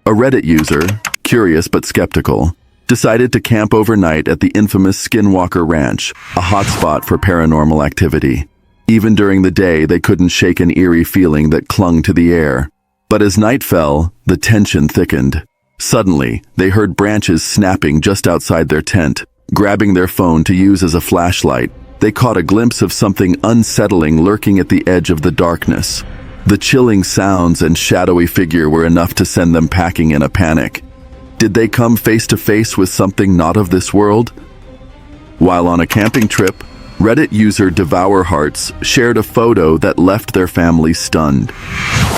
A Reddit user, curious but skeptical, decided to camp overnight at the infamous Skinwalker Ranch, a hotspot for paranormal activity. Even during the day, they couldn't shake an eerie feeling that clung to the air. But as night fell, the tension thickened. Suddenly, they heard branches snapping just outside their tent. Grabbing their phone to use as a flashlight, they caught a glimpse of something unsettling lurking at the edge of the darkness. The chilling sounds and shadowy figure were enough to send them packing in a panic. Did they come face to face with something not of this world? While on a camping trip, Reddit user Devour Hearts shared a photo that left their family stunned.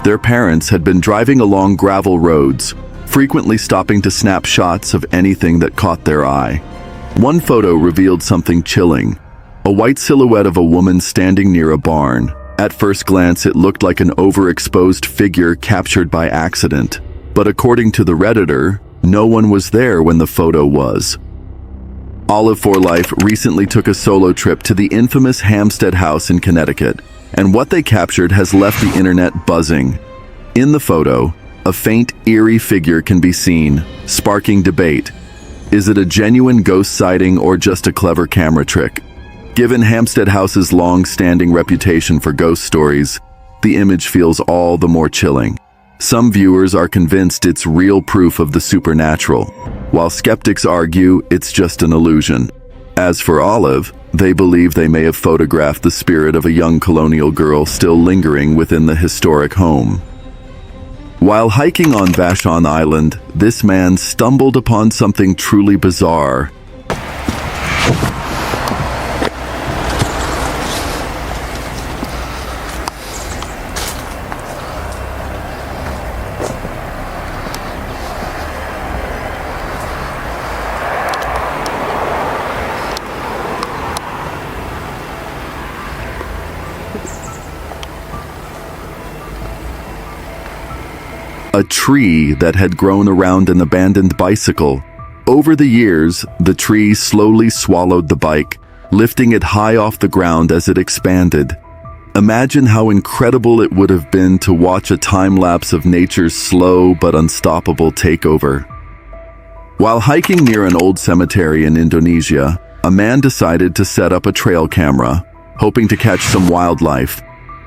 Their parents had been driving along gravel roads, frequently stopping to snap shots of anything that caught their eye. One photo revealed something chilling, a white silhouette of a woman standing near a barn. At first glance, it looked like an overexposed figure captured by accident, but according to the Redditor, no one was there when the photo was. Olive for Life recently took a solo trip to the infamous Hampstead House in Connecticut, and what they captured has left the internet buzzing. In the photo, a faint, eerie figure can be seen, sparking debate. Is it a genuine ghost sighting or just a clever camera trick? Given Hampstead House's long-standing reputation for ghost stories, the image feels all the more chilling. Some viewers are convinced it's real proof of the supernatural, while skeptics argue it's just an illusion. As for Olive, they believe they may have photographed the spirit of a young colonial girl still lingering within the historic home. While hiking on Vashon Island, this man stumbled upon something truly bizarre. A tree that had grown around an abandoned bicycle. Over the years, the tree slowly swallowed the bike, lifting it high off the ground as it expanded. Imagine how incredible it would have been to watch a time-lapse of nature's slow but unstoppable takeover. While hiking near an old cemetery in Indonesia, a man decided to set up a trail camera, hoping to catch some wildlife.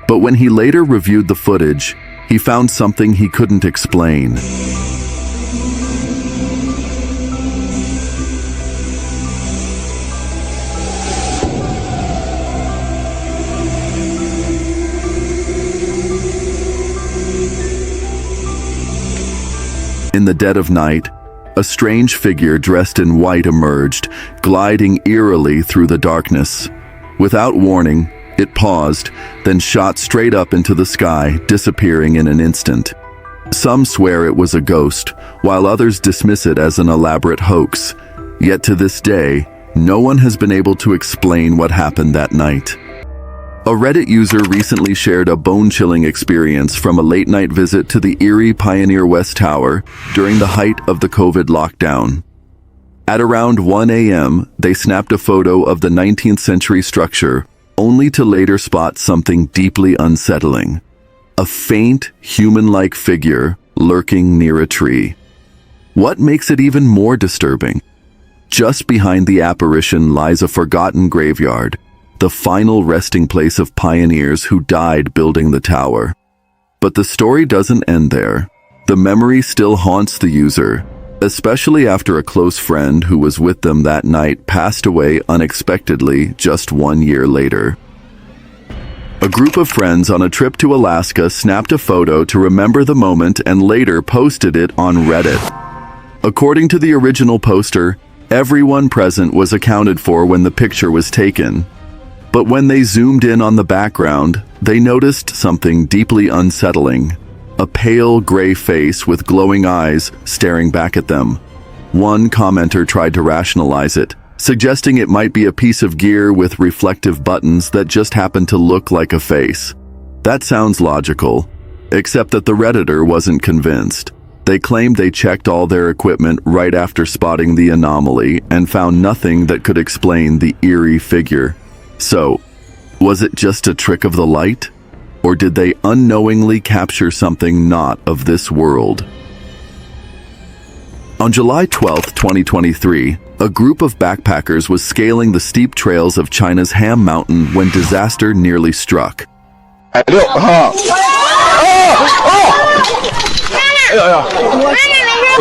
But when he later reviewed the footage, he found something he couldn't explain. In the dead of night, a strange figure dressed in white emerged, gliding eerily through the darkness. Without warning, it paused, then shot straight up into the sky, disappearing in an instant. Some swear it was a ghost, while others dismiss it as an elaborate hoax. Yet to this day, no one has been able to explain what happened that night. A Reddit user recently shared a bone-chilling experience from a late-night visit to the Eerie Pioneer West Tower during the height of the COVID lockdown. At around 1 a.m., they snapped a photo of the 19th century structure, only to later spot something deeply unsettling. A faint, human-like figure lurking near a tree. What makes it even more disturbing? Just behind the apparition lies a forgotten graveyard, the final resting place of pioneers who died building the tower. But the story doesn't end there. The memory still haunts the user, especially after a close friend who was with them that night passed away unexpectedly just 1 year later. A group of friends on a trip to Alaska snapped a photo to remember the moment and later posted it on Reddit. According to the original poster, everyone present was accounted for when the picture was taken. But when they zoomed in on the background, they noticed something deeply unsettling. A pale gray face with glowing eyes staring back at them. One commenter tried to rationalize it, suggesting it might be a piece of gear with reflective buttons that just happened to look like a face. That sounds logical, except that the Redditor wasn't convinced. They claimed they checked all their equipment right after spotting the anomaly and found nothing that could explain the eerie figure. So, was it just a trick of the light? Or did they unknowingly capture something not of this world? On July 12, 2023, a group of backpackers was scaling the steep trails of China's Ham Mountain when disaster nearly struck.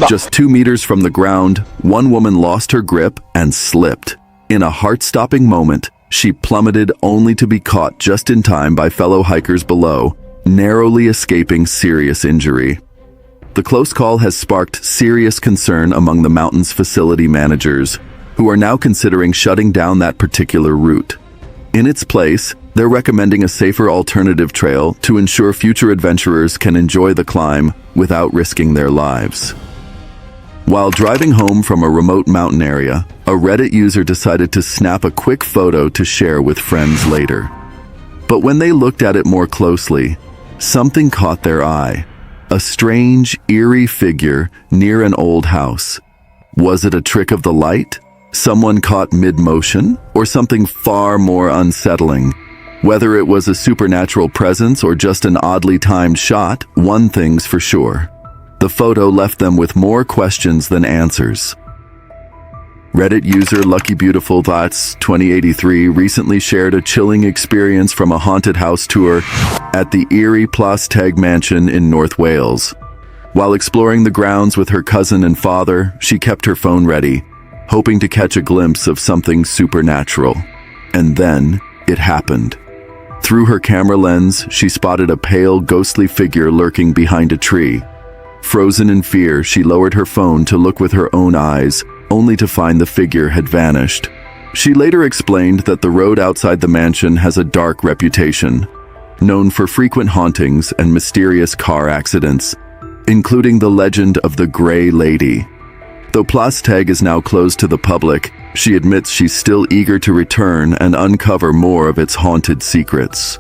Just 2 meters from the ground, one woman lost her grip and slipped. In a heart-stopping moment, she plummeted only to be caught just in time by fellow hikers below, narrowly escaping serious injury. The close call has sparked serious concern among the mountain's facility managers, who are now considering shutting down that particular route. In its place, they're recommending a safer alternative trail to ensure future adventurers can enjoy the climb without risking their lives. While driving home from a remote mountain area, a Reddit user decided to snap a quick photo to share with friends later. But when they looked at it more closely, something caught their eye. A strange, eerie figure near an old house. Was it a trick of the light? Someone caught mid-motion? Or something far more unsettling? Whether it was a supernatural presence or just an oddly timed shot, one thing's for sure. The photo left them with more questions than answers. Reddit user Lucky Beautiful Thoughts 2083 recently shared a chilling experience from a haunted house tour at the Eerie Blood-curdling mansion in North Wales. While exploring the grounds with her cousin and father, she kept her phone ready, hoping to catch a glimpse of something supernatural. And then, it happened. Through her camera lens, she spotted a pale, ghostly figure lurking behind a tree. Frozen in fear, she lowered her phone to look with her own eyes, only to find the figure had vanished. She later explained that the road outside the mansion has a dark reputation, known for frequent hauntings and mysterious car accidents, including the legend of the Grey Lady. Though Blood-curdling is now closed to the public, she admits she's still eager to return and uncover more of its haunted secrets.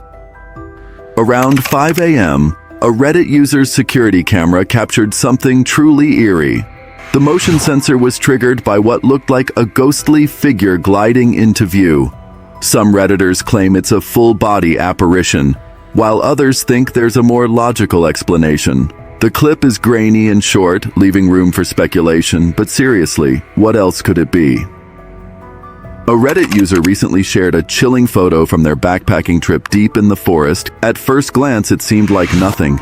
Around 5 a.m., a Reddit user's security camera captured something truly eerie. The motion sensor was triggered by what looked like a ghostly figure gliding into view. Some Redditors claim it's a full-body apparition, while others think there's a more logical explanation. The clip is grainy and short, leaving room for speculation, but seriously, what else could it be? A Reddit user recently shared a chilling photo from their backpacking trip deep in the forest. At first glance, it seemed like nothing,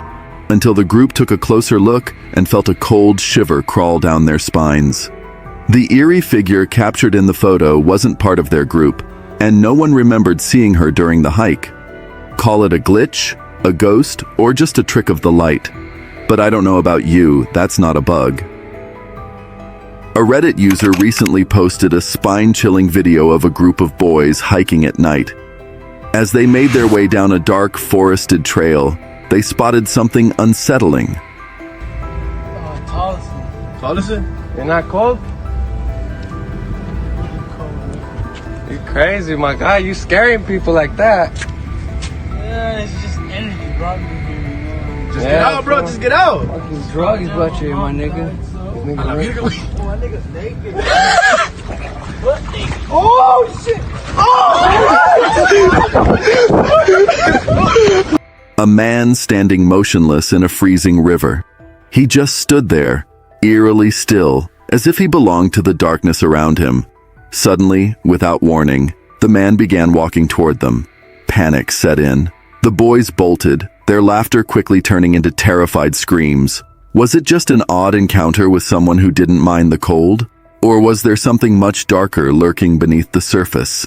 until the group took a closer look and felt a cold shiver crawl down their spines. The eerie figure captured in the photo wasn't part of their group, and no one remembered seeing her during the hike. Call it a glitch, a ghost, or just a trick of the light. But I don't know about you, that's not a bug. A Reddit user recently posted a spine-chilling video of a group of boys hiking at night. As they made their way down a dark, forested trail, they spotted something unsettling. Tallison? You're not cold? You're crazy, my guy. You scaring people like that. Yeah, it's just energy, bro. Just get out, bro. Just get out. Fucking drugs brought you here, my nigga. My nigga's naked. What naked? Oh, shit! Oh! A man standing motionless in a freezing river. He just stood there, eerily still, as if he belonged to the darkness around him. Suddenly, without warning, the man began walking toward them. Panic set in. The boys bolted, their laughter quickly turning into terrified screams. Was it just an odd encounter with someone who didn't mind the cold? Or was there something much darker lurking beneath the surface?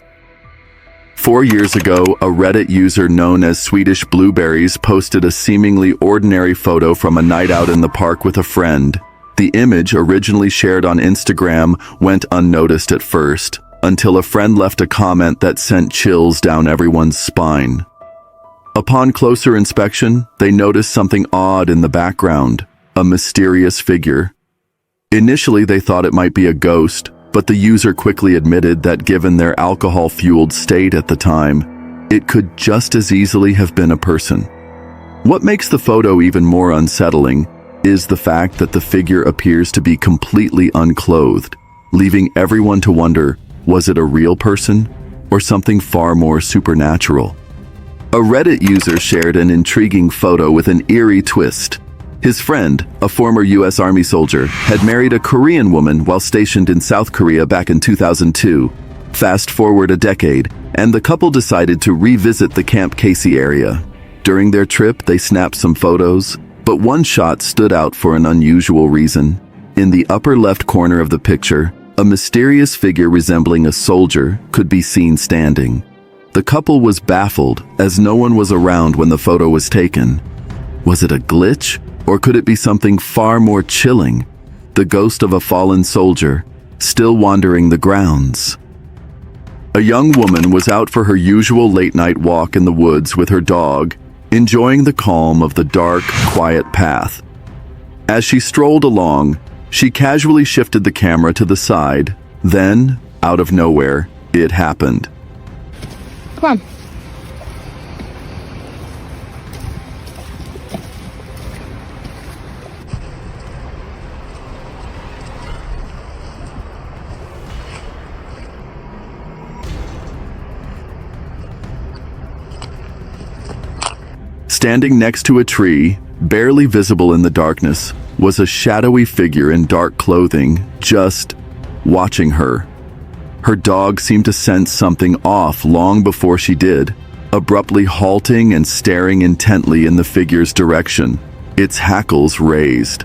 4 years ago, a Reddit user known as Swedish Blueberries posted a seemingly ordinary photo from a night out in the park with a friend. The image, originally shared on Instagram, went unnoticed at first, until a friend left a comment that sent chills down everyone's spine. Upon closer inspection, they noticed something odd in the background, a mysterious figure. Initially, they thought it might be a ghost, but the user quickly admitted that given their alcohol-fueled state at the time, it could just as easily have been a person. What makes the photo even more unsettling is the fact that the figure appears to be completely unclothed, leaving everyone to wonder, was it a real person or something far more supernatural? A Reddit user shared an intriguing photo with an eerie twist. His friend, a former US Army soldier, had married a Korean woman while stationed in South Korea back in 2002. Fast forward a decade, and the couple decided to revisit the Camp Casey area. During their trip, they snapped some photos, but one shot stood out for an unusual reason. In the upper left corner of the picture, a mysterious figure resembling a soldier could be seen standing. The couple was baffled, as no one was around when the photo was taken. Was it a glitch? Or could it be something far more chilling? The ghost of a fallen soldier, still wandering the grounds. A young woman was out for her usual late-night walk in the woods with her dog, enjoying the calm of the dark, quiet path. As she strolled along, she casually shifted the camera to the side. Then, out of nowhere, it happened. Come on. Standing next to a tree, barely visible in the darkness, was a shadowy figure in dark clothing, just watching her. Her dog seemed to sense something off long before she did, abruptly halting and staring intently in the figure's direction, its hackles raised.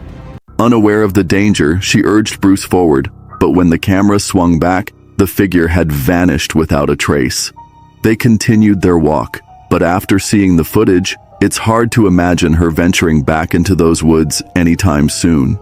Unaware of the danger, she urged Bruce forward, but when the camera swung back, the figure had vanished without a trace. They continued their walk, but after seeing the footage, it's hard to imagine her venturing back into those woods anytime soon.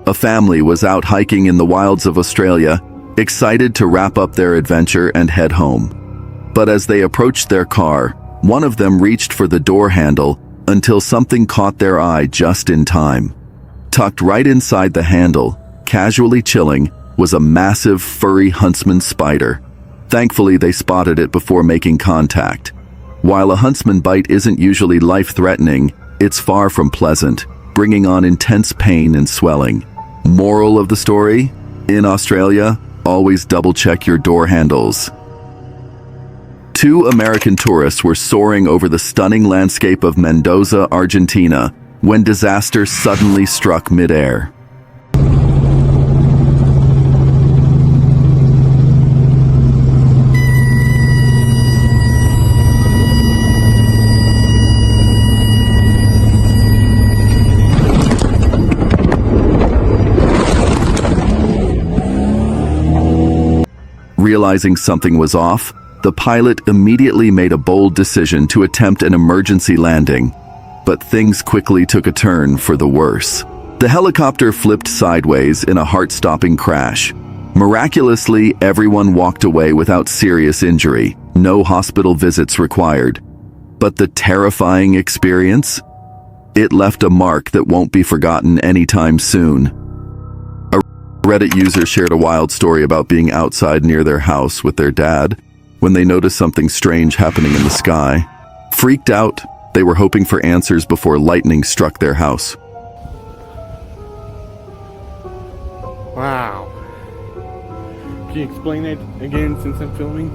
A family was out hiking in the wilds of Australia, excited to wrap up their adventure and head home. But as they approached their car, one of them reached for the door handle until something caught their eye just in time. Tucked right inside the handle, casually chilling, was a massive furry huntsman spider. Thankfully, they spotted it before making contact. While a huntsman bite isn't usually life-threatening, it's far from pleasant, bringing on intense pain and swelling. Moral of the story? In Australia, always double-check your door handles. 2 American tourists were soaring over the stunning landscape of Mendoza, Argentina, when disaster suddenly struck mid-air. Realizing something was off, the pilot immediately made a bold decision to attempt an emergency landing. But things quickly took a turn for the worse. The helicopter flipped sideways in a heart-stopping crash. Miraculously, everyone walked away without serious injury, no hospital visits required. But the terrifying experience? It left a mark that won't be forgotten anytime soon. A Reddit user shared a wild story about being outside near their house with their dad when they noticed something strange happening in the sky. Freaked out, they were hoping for answers before lightning struck their house. Wow. Can you explain that again since I'm filming?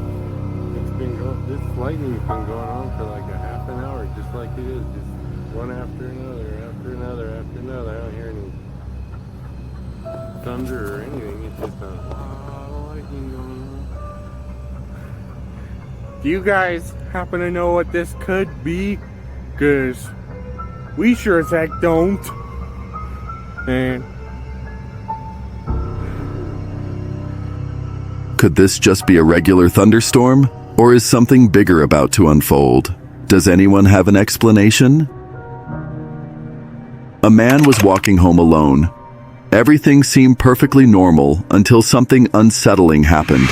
This lightning's been going on for like a half an hour, just like it is, just one after another, after another, after another. I don't hear any thunder or anything. It's just a lot of lightning going on. Do you guys happen to know what this could be? Cause we sure as heck don't. And could this just be a regular thunderstorm? Or is something bigger about to unfold? Does anyone have an explanation? A man was walking home alone. Everything seemed perfectly normal until something unsettling happened.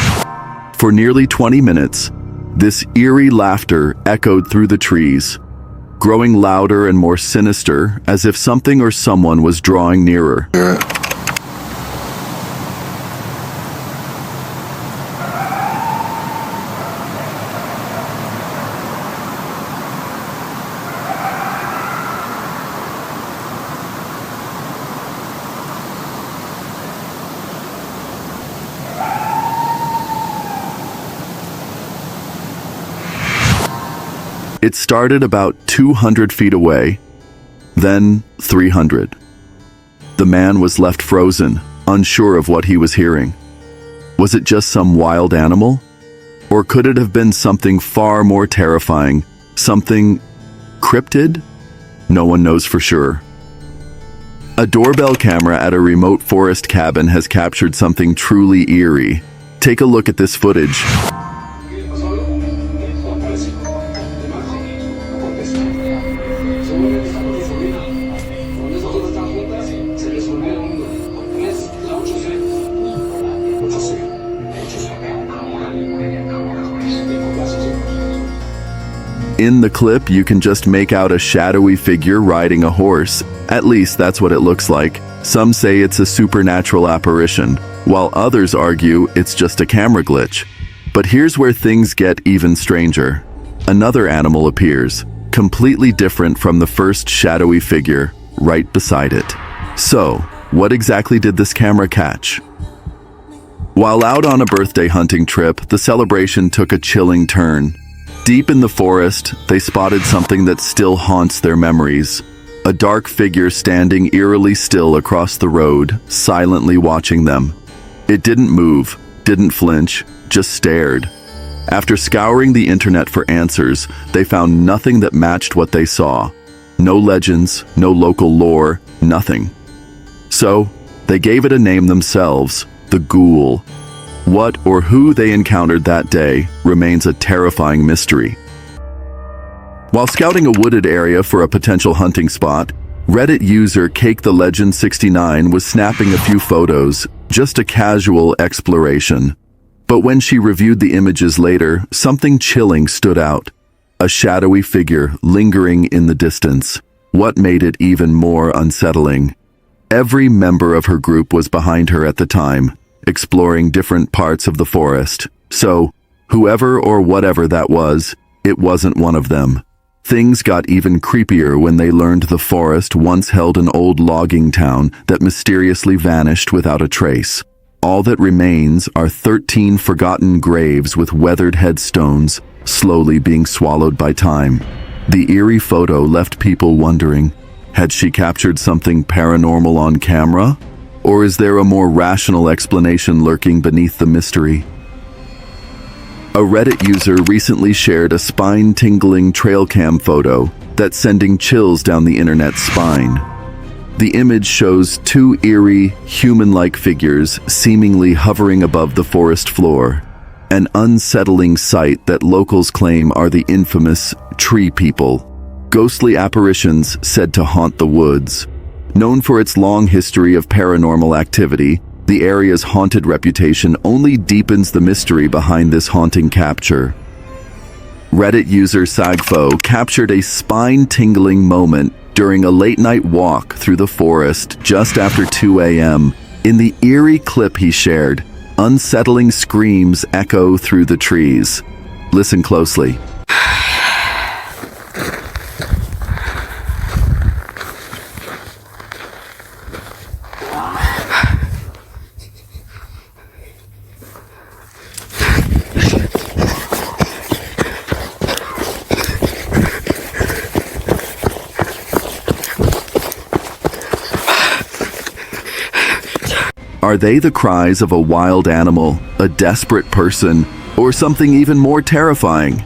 For nearly 20 minutes, this eerie laughter echoed through the trees, growing louder and more sinister, as if something or someone was drawing nearer. It started about 200 feet away, then 300. The man was left frozen, unsure of what he was hearing. Was it just some wild animal? Or could it have been something far more terrifying? Something cryptid? No one knows for sure. A doorbell camera at a remote forest cabin has captured something truly eerie. Take a look at this footage. In the clip, you can just make out a shadowy figure riding a horse. At least that's what it looks like. Some say it's a supernatural apparition, while others argue it's just a camera glitch. But here's where things get even stranger. Another animal appears, completely different from the first shadowy figure, right beside it. So, what exactly did this camera catch? While out on a birthday hunting trip, the celebration took a chilling turn. Deep in the forest, they spotted something that still haunts their memories. A dark figure standing eerily still across the road, silently watching them. It didn't move, didn't flinch, just stared. After scouring the internet for answers, they found nothing that matched what they saw. No legends, no local lore, nothing. So, they gave it a name themselves, the ghoul. What or who they encountered that day remains a terrifying mystery. While scouting a wooded area for a potential hunting spot, Reddit user CakeTheLegend69 was snapping a few photos, just a casual exploration. But when she reviewed the images later, something chilling stood out. A shadowy figure lingering in the distance. What made it even more unsettling? Every member of her group was behind her at the time, exploring different parts of the forest. So, whoever or whatever that was, it wasn't one of them. Things got even creepier when they learned the forest once held an old logging town that mysteriously vanished without a trace. All that remains are 13 forgotten graves with weathered headstones, slowly being swallowed by time. The eerie photo left people wondering, had she captured something paranormal on camera? Or is there a more rational explanation lurking beneath the mystery? A Reddit user recently shared a spine-tingling trail cam photo that's sending chills down the internet's spine. The image shows two eerie, human-like figures seemingly hovering above the forest floor, an unsettling sight that locals claim are the infamous tree people, ghostly apparitions said to haunt the woods. Known for its long history of paranormal activity, the area's haunted reputation only deepens the mystery behind this haunting capture. Reddit user Sagfo captured a spine-tingling moment during a late-night walk through the forest just after 2 a.m. In the eerie clip he shared, unsettling screams echo through the trees. Listen closely. Are they the cries of a wild animal, a desperate person, or something even more terrifying?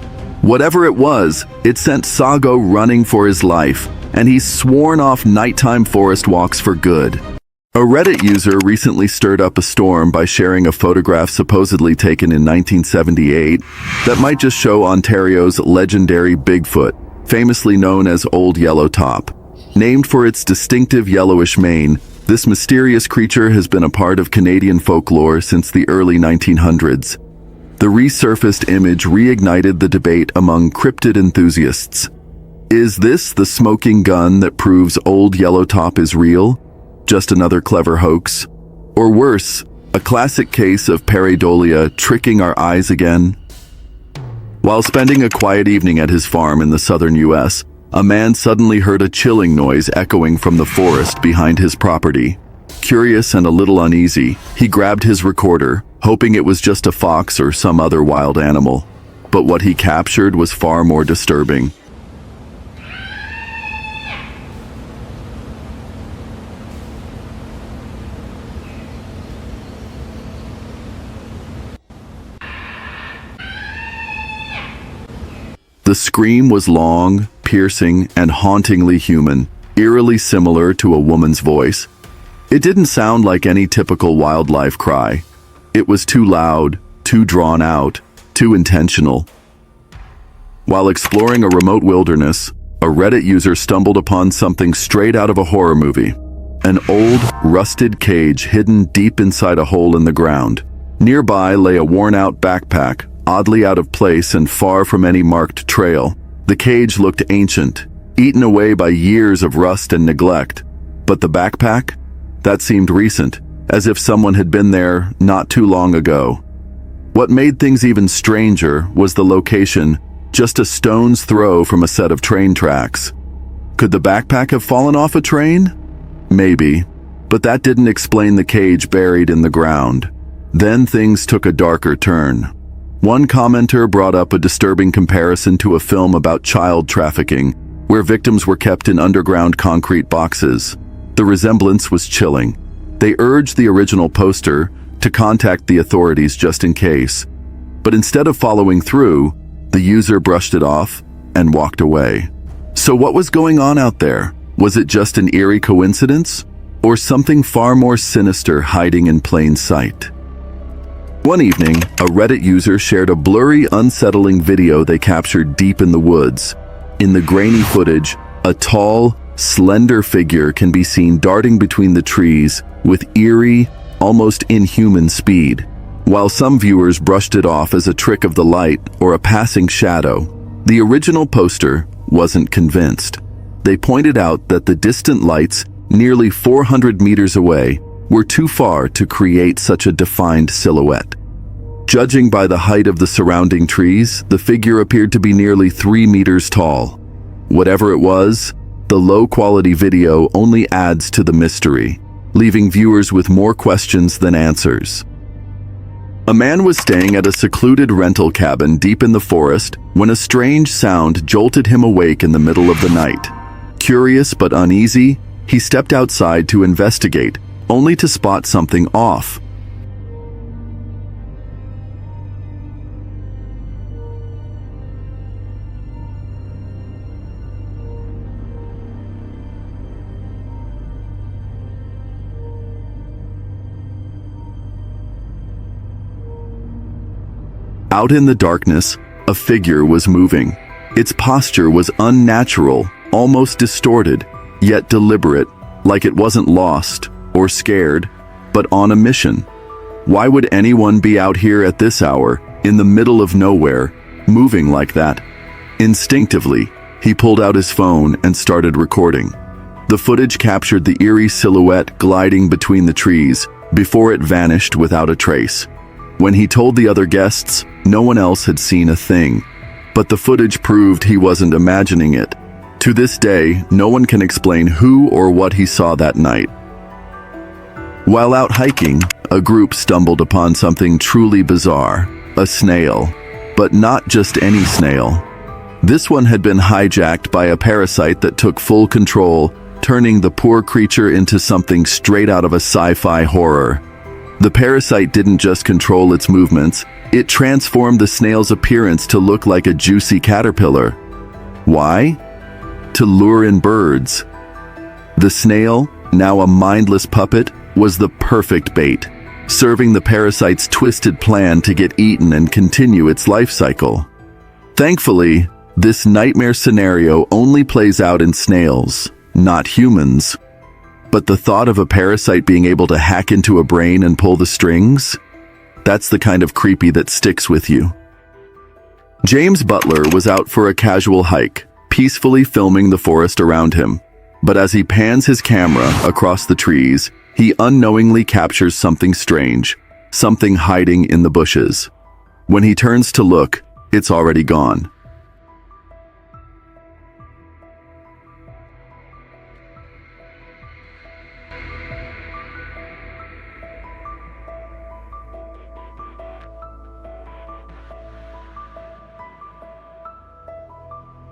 Whatever it was, it sent Sago running for his life, and he's sworn off nighttime forest walks for good. A Reddit user recently stirred up a storm by sharing a photograph supposedly taken in 1978 that might just show Ontario's legendary Bigfoot, famously known as Old Yellow Top. Named for its distinctive yellowish mane, this mysterious creature has been a part of Canadian folklore since the early 1900s. The resurfaced image reignited the debate among cryptid enthusiasts. Is this the smoking gun that proves Old Yellow Top is real? Just another clever hoax? Or worse, a classic case of pareidolia tricking our eyes again? While spending a quiet evening at his farm in the southern U.S., a man suddenly heard a chilling noise echoing from the forest behind his property. Curious and a little uneasy, he grabbed his recorder, hoping it was just a fox or some other wild animal. But what he captured was far more disturbing. The scream was long, piercing, and hauntingly human, eerily similar to a woman's voice. It didn't sound like any typical wildlife cry. It was too loud, too drawn out, too intentional. While exploring a remote wilderness, a Reddit user stumbled upon something straight out of a horror movie. An old, rusted cage hidden deep inside a hole in the ground. Nearby lay a worn-out backpack, oddly out of place and far from any marked trail. The cage looked ancient, eaten away by years of rust and neglect. But the backpack? That seemed recent, as if someone had been there not too long ago. What made things even stranger was the location, just a stone's throw from a set of train tracks. Could the backpack have fallen off a train? Maybe, but that didn't explain the cage buried in the ground. Then things took a darker turn. One commenter brought up a disturbing comparison to a film about child trafficking, where victims were kept in underground concrete boxes. The resemblance was chilling. They urged the original poster, to contact the authorities just in case. But instead of following through, the user brushed it off and walked away. So what was going on out there? Was it just an eerie coincidence? Or something far more sinister hiding in plain sight? One evening, a Reddit user shared a blurry, unsettling video they captured deep in the woods. In the grainy footage, a tall, slender figure can be seen darting between the trees with eerie, almost inhuman speed. While some viewers brushed it off as a trick of the light or a passing shadow, the original poster wasn't convinced. They pointed out that the distant lights, nearly 400 meters away, were too far to create such a defined silhouette. Judging by the height of the surrounding trees, the figure appeared to be nearly 3 meters tall. Whatever it was, the low-quality video only adds to the mystery, leaving viewers with more questions than answers. A man was staying at a secluded rental cabin deep in the forest when a strange sound jolted him awake in the middle of the night. Curious but uneasy, he stepped outside to investigate, only to spot something off. Out in the darkness, a figure was moving. Its posture was unnatural, almost distorted, yet deliberate, like it wasn't lost or scared, but on a mission. Why would anyone be out here at this hour, in the middle of nowhere, moving like that? Instinctively, he pulled out his phone and started recording. The footage captured the eerie silhouette gliding between the trees before it vanished without a trace. When he told the other guests, no one else had seen a thing, but the footage proved he wasn't imagining it. To this day, no one can explain who or what he saw that night. While out hiking, a group stumbled upon something truly bizarre, a snail. But not just any snail. This one had been hijacked by a parasite that took full control, turning the poor creature into something straight out of a sci-fi horror. The parasite didn't just control its movements, it transformed the snail's appearance to look like a juicy caterpillar. Why? To lure in birds. The snail, now a mindless puppet, was the perfect bait, serving the parasite's twisted plan to get eaten and continue its life cycle. Thankfully, this nightmare scenario only plays out in snails, not humans. But the thought of a parasite being able to hack into a brain and pull the strings? That's the kind of creepy that sticks with you. James Butler was out for a casual hike, peacefully filming the forest around him. But as he pans his camera across the trees, he unknowingly captures something strange, something hiding in the bushes. When he turns to look, it's already gone.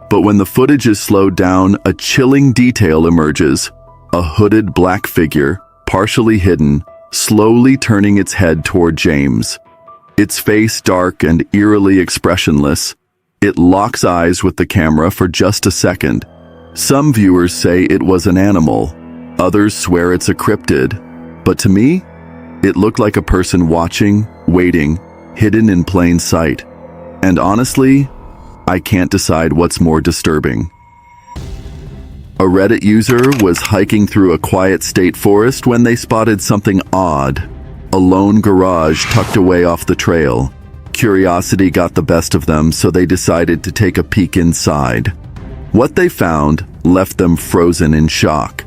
But when the footage is slowed down, a chilling detail emerges. A hooded black figure, partially hidden, slowly turning its head toward James. Its face dark and eerily expressionless, it locks eyes with the camera for just a second. Some viewers say it was an animal. Others swear it's a cryptid. But to me, it looked like a person watching, waiting, hidden in plain sight. And honestly, I can't decide what's more disturbing. A Reddit user was hiking through a quiet state forest when they spotted something odd. A lone garage tucked away off the trail. Curiosity got the best of them, so they decided to take a peek inside. What they found left them frozen in shock.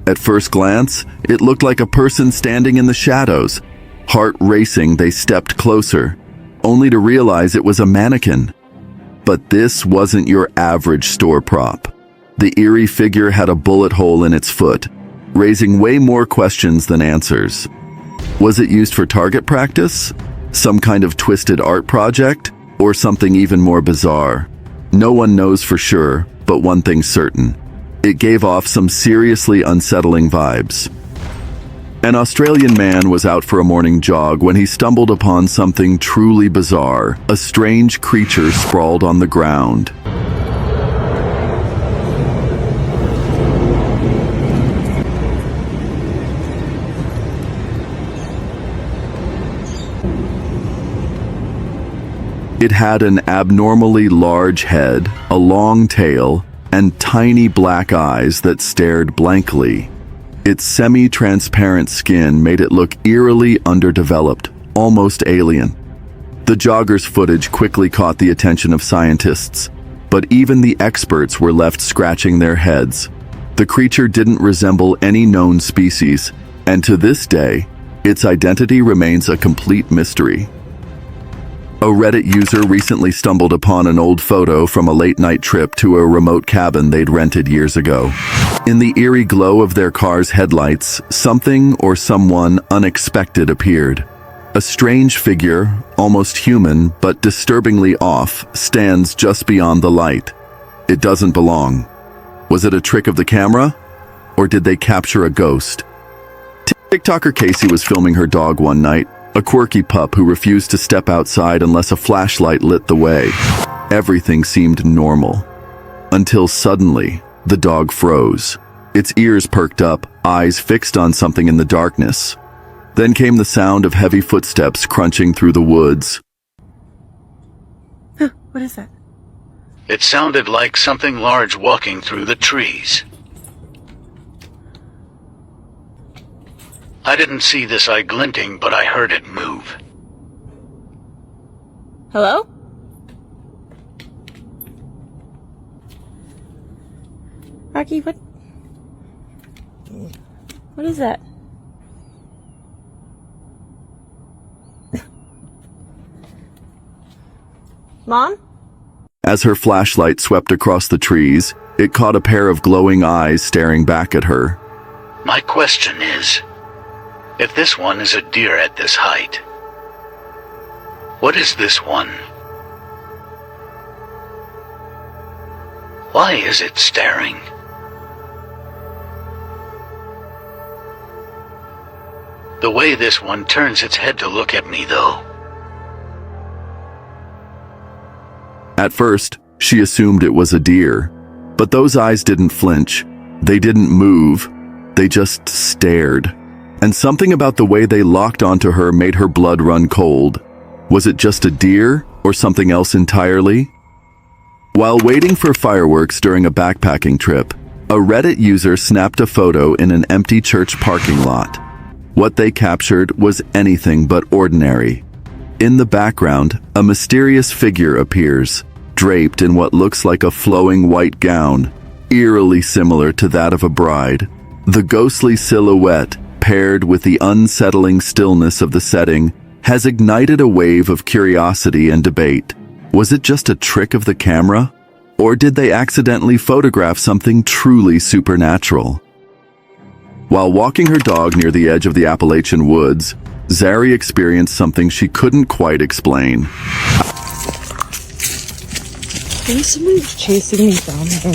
At first glance, it looked like a person standing in the shadows. Heart racing, they stepped closer, only to realize it was a mannequin. But this wasn't your average store prop. The eerie figure had a bullet hole in its foot, raising way more questions than answers. Was it used for target practice? Some kind of twisted art project? Or something even more bizarre? No one knows for sure, but one thing's certain. It gave off some seriously unsettling vibes. An Australian man was out for a morning jog when he stumbled upon something truly bizarre. A strange creature sprawled on the ground. It had an abnormally large head, a long tail, and tiny black eyes that stared blankly. Its semi-transparent skin made it look eerily underdeveloped, almost alien. The jogger's footage quickly caught the attention of scientists, but even the experts were left scratching their heads. The creature didn't resemble any known species, and to this day, its identity remains a complete mystery. A Reddit user recently stumbled upon an old photo from a late-night trip to a remote cabin they'd rented years ago. In the eerie glow of their car's headlights, something or someone unexpected appeared. A strange figure, almost human but disturbingly off, stands just beyond the light. It doesn't belong. Was it a trick of the camera? Or did they capture a ghost? TikToker Casey was filming her dog one night, a quirky pup who refused to step outside unless a flashlight lit the way. Everything seemed normal. Until suddenly, the dog froze. Its ears perked up, eyes fixed on something in the darkness. Then came the sound of heavy footsteps crunching through the woods. Huh, what is that? It sounded like something large walking through the trees. I didn't see this eye glinting, but I heard it move. Hello? Rocky, what is that? Mom? As her flashlight swept across the trees, it caught a pair of glowing eyes staring back at her. My question is, if this one is a deer at this height, what is this one? Why is it staring? The way this one turns its head to look at me, though. At first, she assumed it was a deer, but those eyes didn't flinch. They didn't move. They just stared. And something about the way they locked onto her made her blood run cold. Was it just a deer or something else entirely? While waiting for fireworks during a backpacking trip, a Reddit user snapped a photo in an empty church parking lot. What they captured was anything but ordinary. In the background, a mysterious figure appears, draped in what looks like a flowing white gown, eerily similar to that of a bride. The ghostly silhouette, paired with the unsettling stillness of the setting, has ignited a wave of curiosity and debate. Was it just a trick of the camera? Or did they accidentally photograph something truly supernatural? While walking her dog near the edge of the Appalachian woods, Zari experienced something she couldn't quite explain. Maybe somebody was chasing me down there.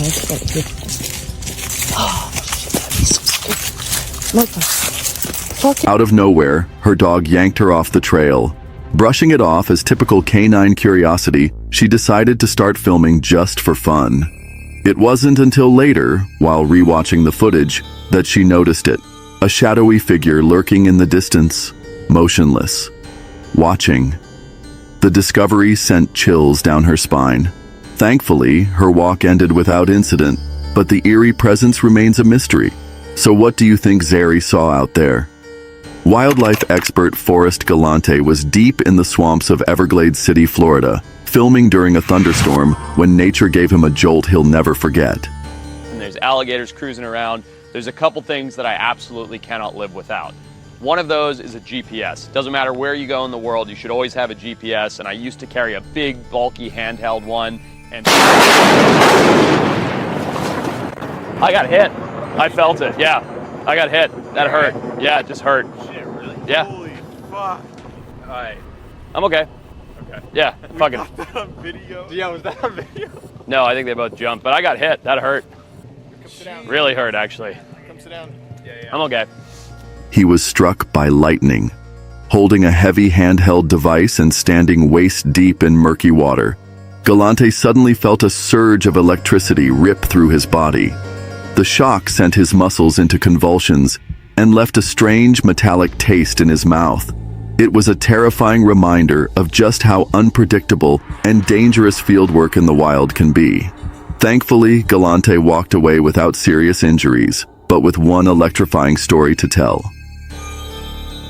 Oh, that'd be so scary. What the fuck? Out of nowhere, her dog yanked her off the trail. Brushing it off as typical canine curiosity, she decided to start filming just for fun. It wasn't until later, while rewatching the footage, that she noticed it. A shadowy figure lurking in the distance, motionless, watching. The discovery sent chills down her spine. Thankfully, her walk ended without incident, but the eerie presence remains a mystery. So what do you think Zari saw out there? Wildlife expert Forrest Galante was deep in the swamps of Everglades City, Florida, filming during a thunderstorm when nature gave him a jolt he'll never forget. And there's alligators cruising around. There's a couple things that I absolutely cannot live without. One of those is a GPS. Doesn't matter where you go in the world, you should always have a GPS, and I used to carry a big, bulky handheld one, and I got hit. I felt it, yeah. I got hit. That hurt. Yeah, it just hurt. Shit, really? Yeah. Holy fuck. Alright. I'm okay. Okay. Yeah, fuck it. Got that on video? Yeah, was that on video? No, I think they both jumped, but I got hit. That hurt. Come sit down. Really hurt, actually. Come sit down. Yeah, yeah. I'm okay. he was struck by lightning. Holding a heavy handheld device and standing waist-deep in murky water, Galante suddenly felt a surge of electricity rip through his body. The shock sent his muscles into convulsions and left a strange metallic taste in his mouth. It was a terrifying reminder of just how unpredictable and dangerous fieldwork in the wild can be. Thankfully, Galante walked away without serious injuries, but with one electrifying story to tell.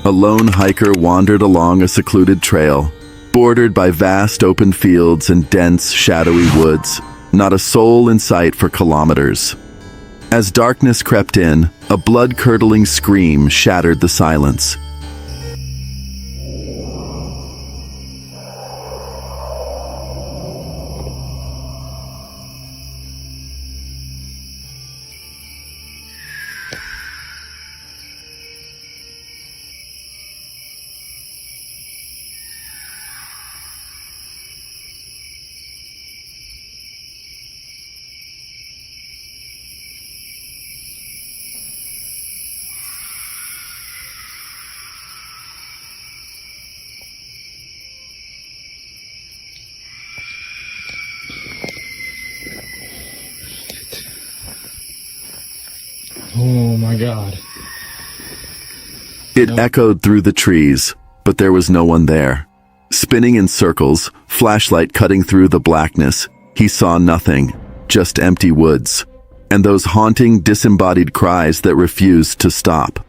A lone hiker wandered along a secluded trail, bordered by vast open fields and dense, shadowy woods, not a soul in sight for kilometers. As darkness crept in, a blood-curdling scream shattered the silence. Oh my god. It echoed through the trees, but there was no one there. Spinning in circles, flashlight cutting through the blackness, he saw nothing, just empty woods, and those haunting, disembodied cries that refused to stop.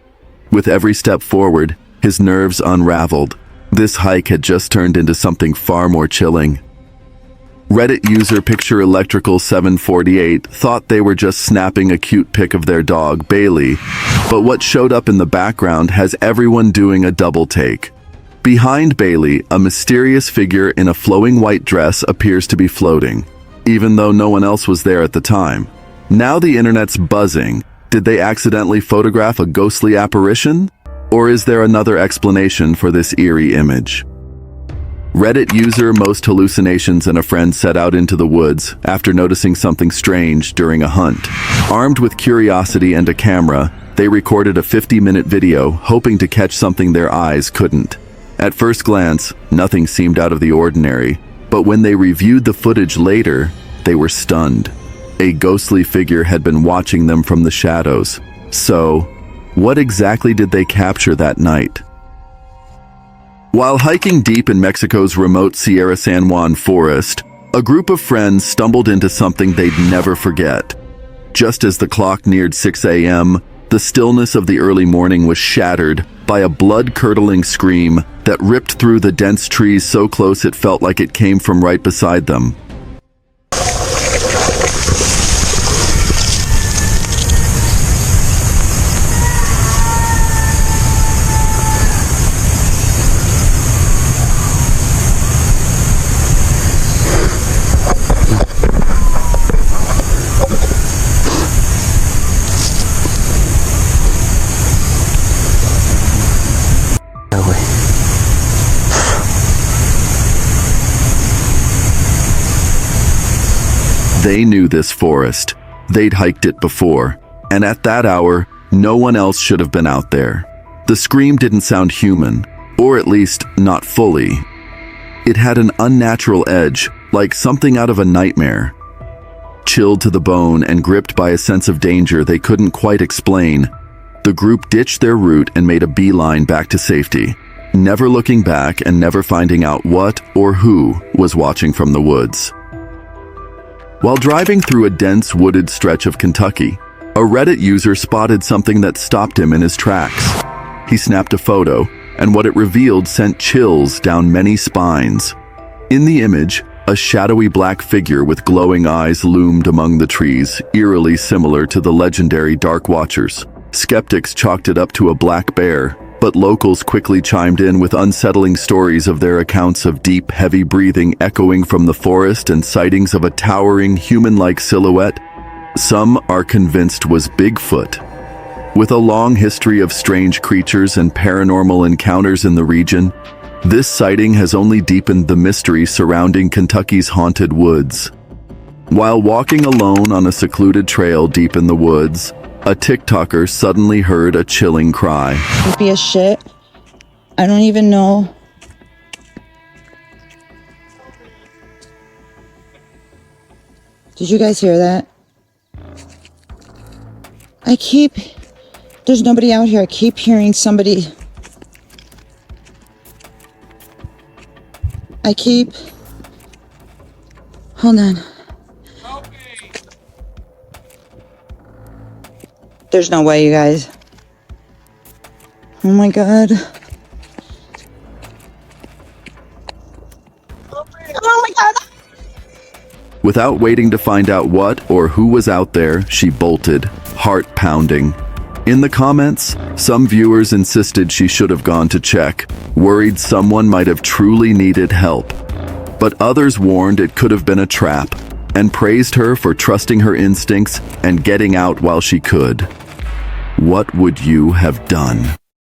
With every step forward, his nerves unraveled. This hike had just turned into something far more chilling. Reddit user Picture Electrical 748 thought they were just snapping a cute pic of their dog, Bailey, but what showed up in the background has everyone doing a double take. Behind Bailey, a mysterious figure in a flowing white dress appears to be floating, even though no one else was there at the time. Now the internet's buzzing. Did they accidentally photograph a ghostly apparition? Or is there another explanation for this eerie image? Reddit user Most Hallucinations and a friend set out into the woods after noticing something strange during a hunt. Armed with curiosity and a camera, they recorded a 50-minute video, hoping to catch something their eyes couldn't. At first glance, nothing seemed out of the ordinary, but when they reviewed the footage later, they were stunned. A ghostly figure had been watching them from the shadows. So, what exactly did they capture that night? While hiking deep in Mexico's remote Sierra San Juan forest, a group of friends stumbled into something they'd never forget. Just as the clock neared 6 a.m., the stillness of the early morning was shattered by a blood-curdling scream that ripped through the dense trees so close it felt like it came from right beside them. They knew this forest. They'd hiked it before, and at that hour, no one else should have been out there. The scream didn't sound human, or at least not fully. It had an unnatural edge, like something out of a nightmare. Chilled to the bone and gripped by a sense of danger they couldn't quite explain, the group ditched their route and made a beeline back to safety, never looking back and never finding out what or who was watching from the woods. While driving through a dense wooded stretch of Kentucky, a Reddit user spotted something that stopped him in his tracks. He snapped a photo, and what it revealed sent chills down many spines. In the image, a shadowy black figure with glowing eyes loomed among the trees, eerily similar to the legendary Dark Watchers. Skeptics chalked it up to a black bear, but locals quickly chimed in with unsettling stories of their accounts of deep, heavy breathing echoing from the forest and sightings of a towering, human-like silhouette some are convinced was Bigfoot. With a long history of strange creatures and paranormal encounters in the region, this sighting has only deepened the mystery surrounding Kentucky's haunted woods. While walking alone on a secluded trail deep in the woods, a TikToker suddenly heard a chilling cry. Creepy as shit. I don't even know. Did you guys hear that? There's nobody out here. I keep hearing somebody. Hold on. There's no way, you guys. Oh my God. Oh my God. Without waiting to find out what or who was out there, she bolted, heart pounding. In the comments, some viewers insisted she should have gone to check, worried someone might have truly needed help. But others warned it could have been a trap, and praised her for trusting her instincts and getting out while she could. What would you have done?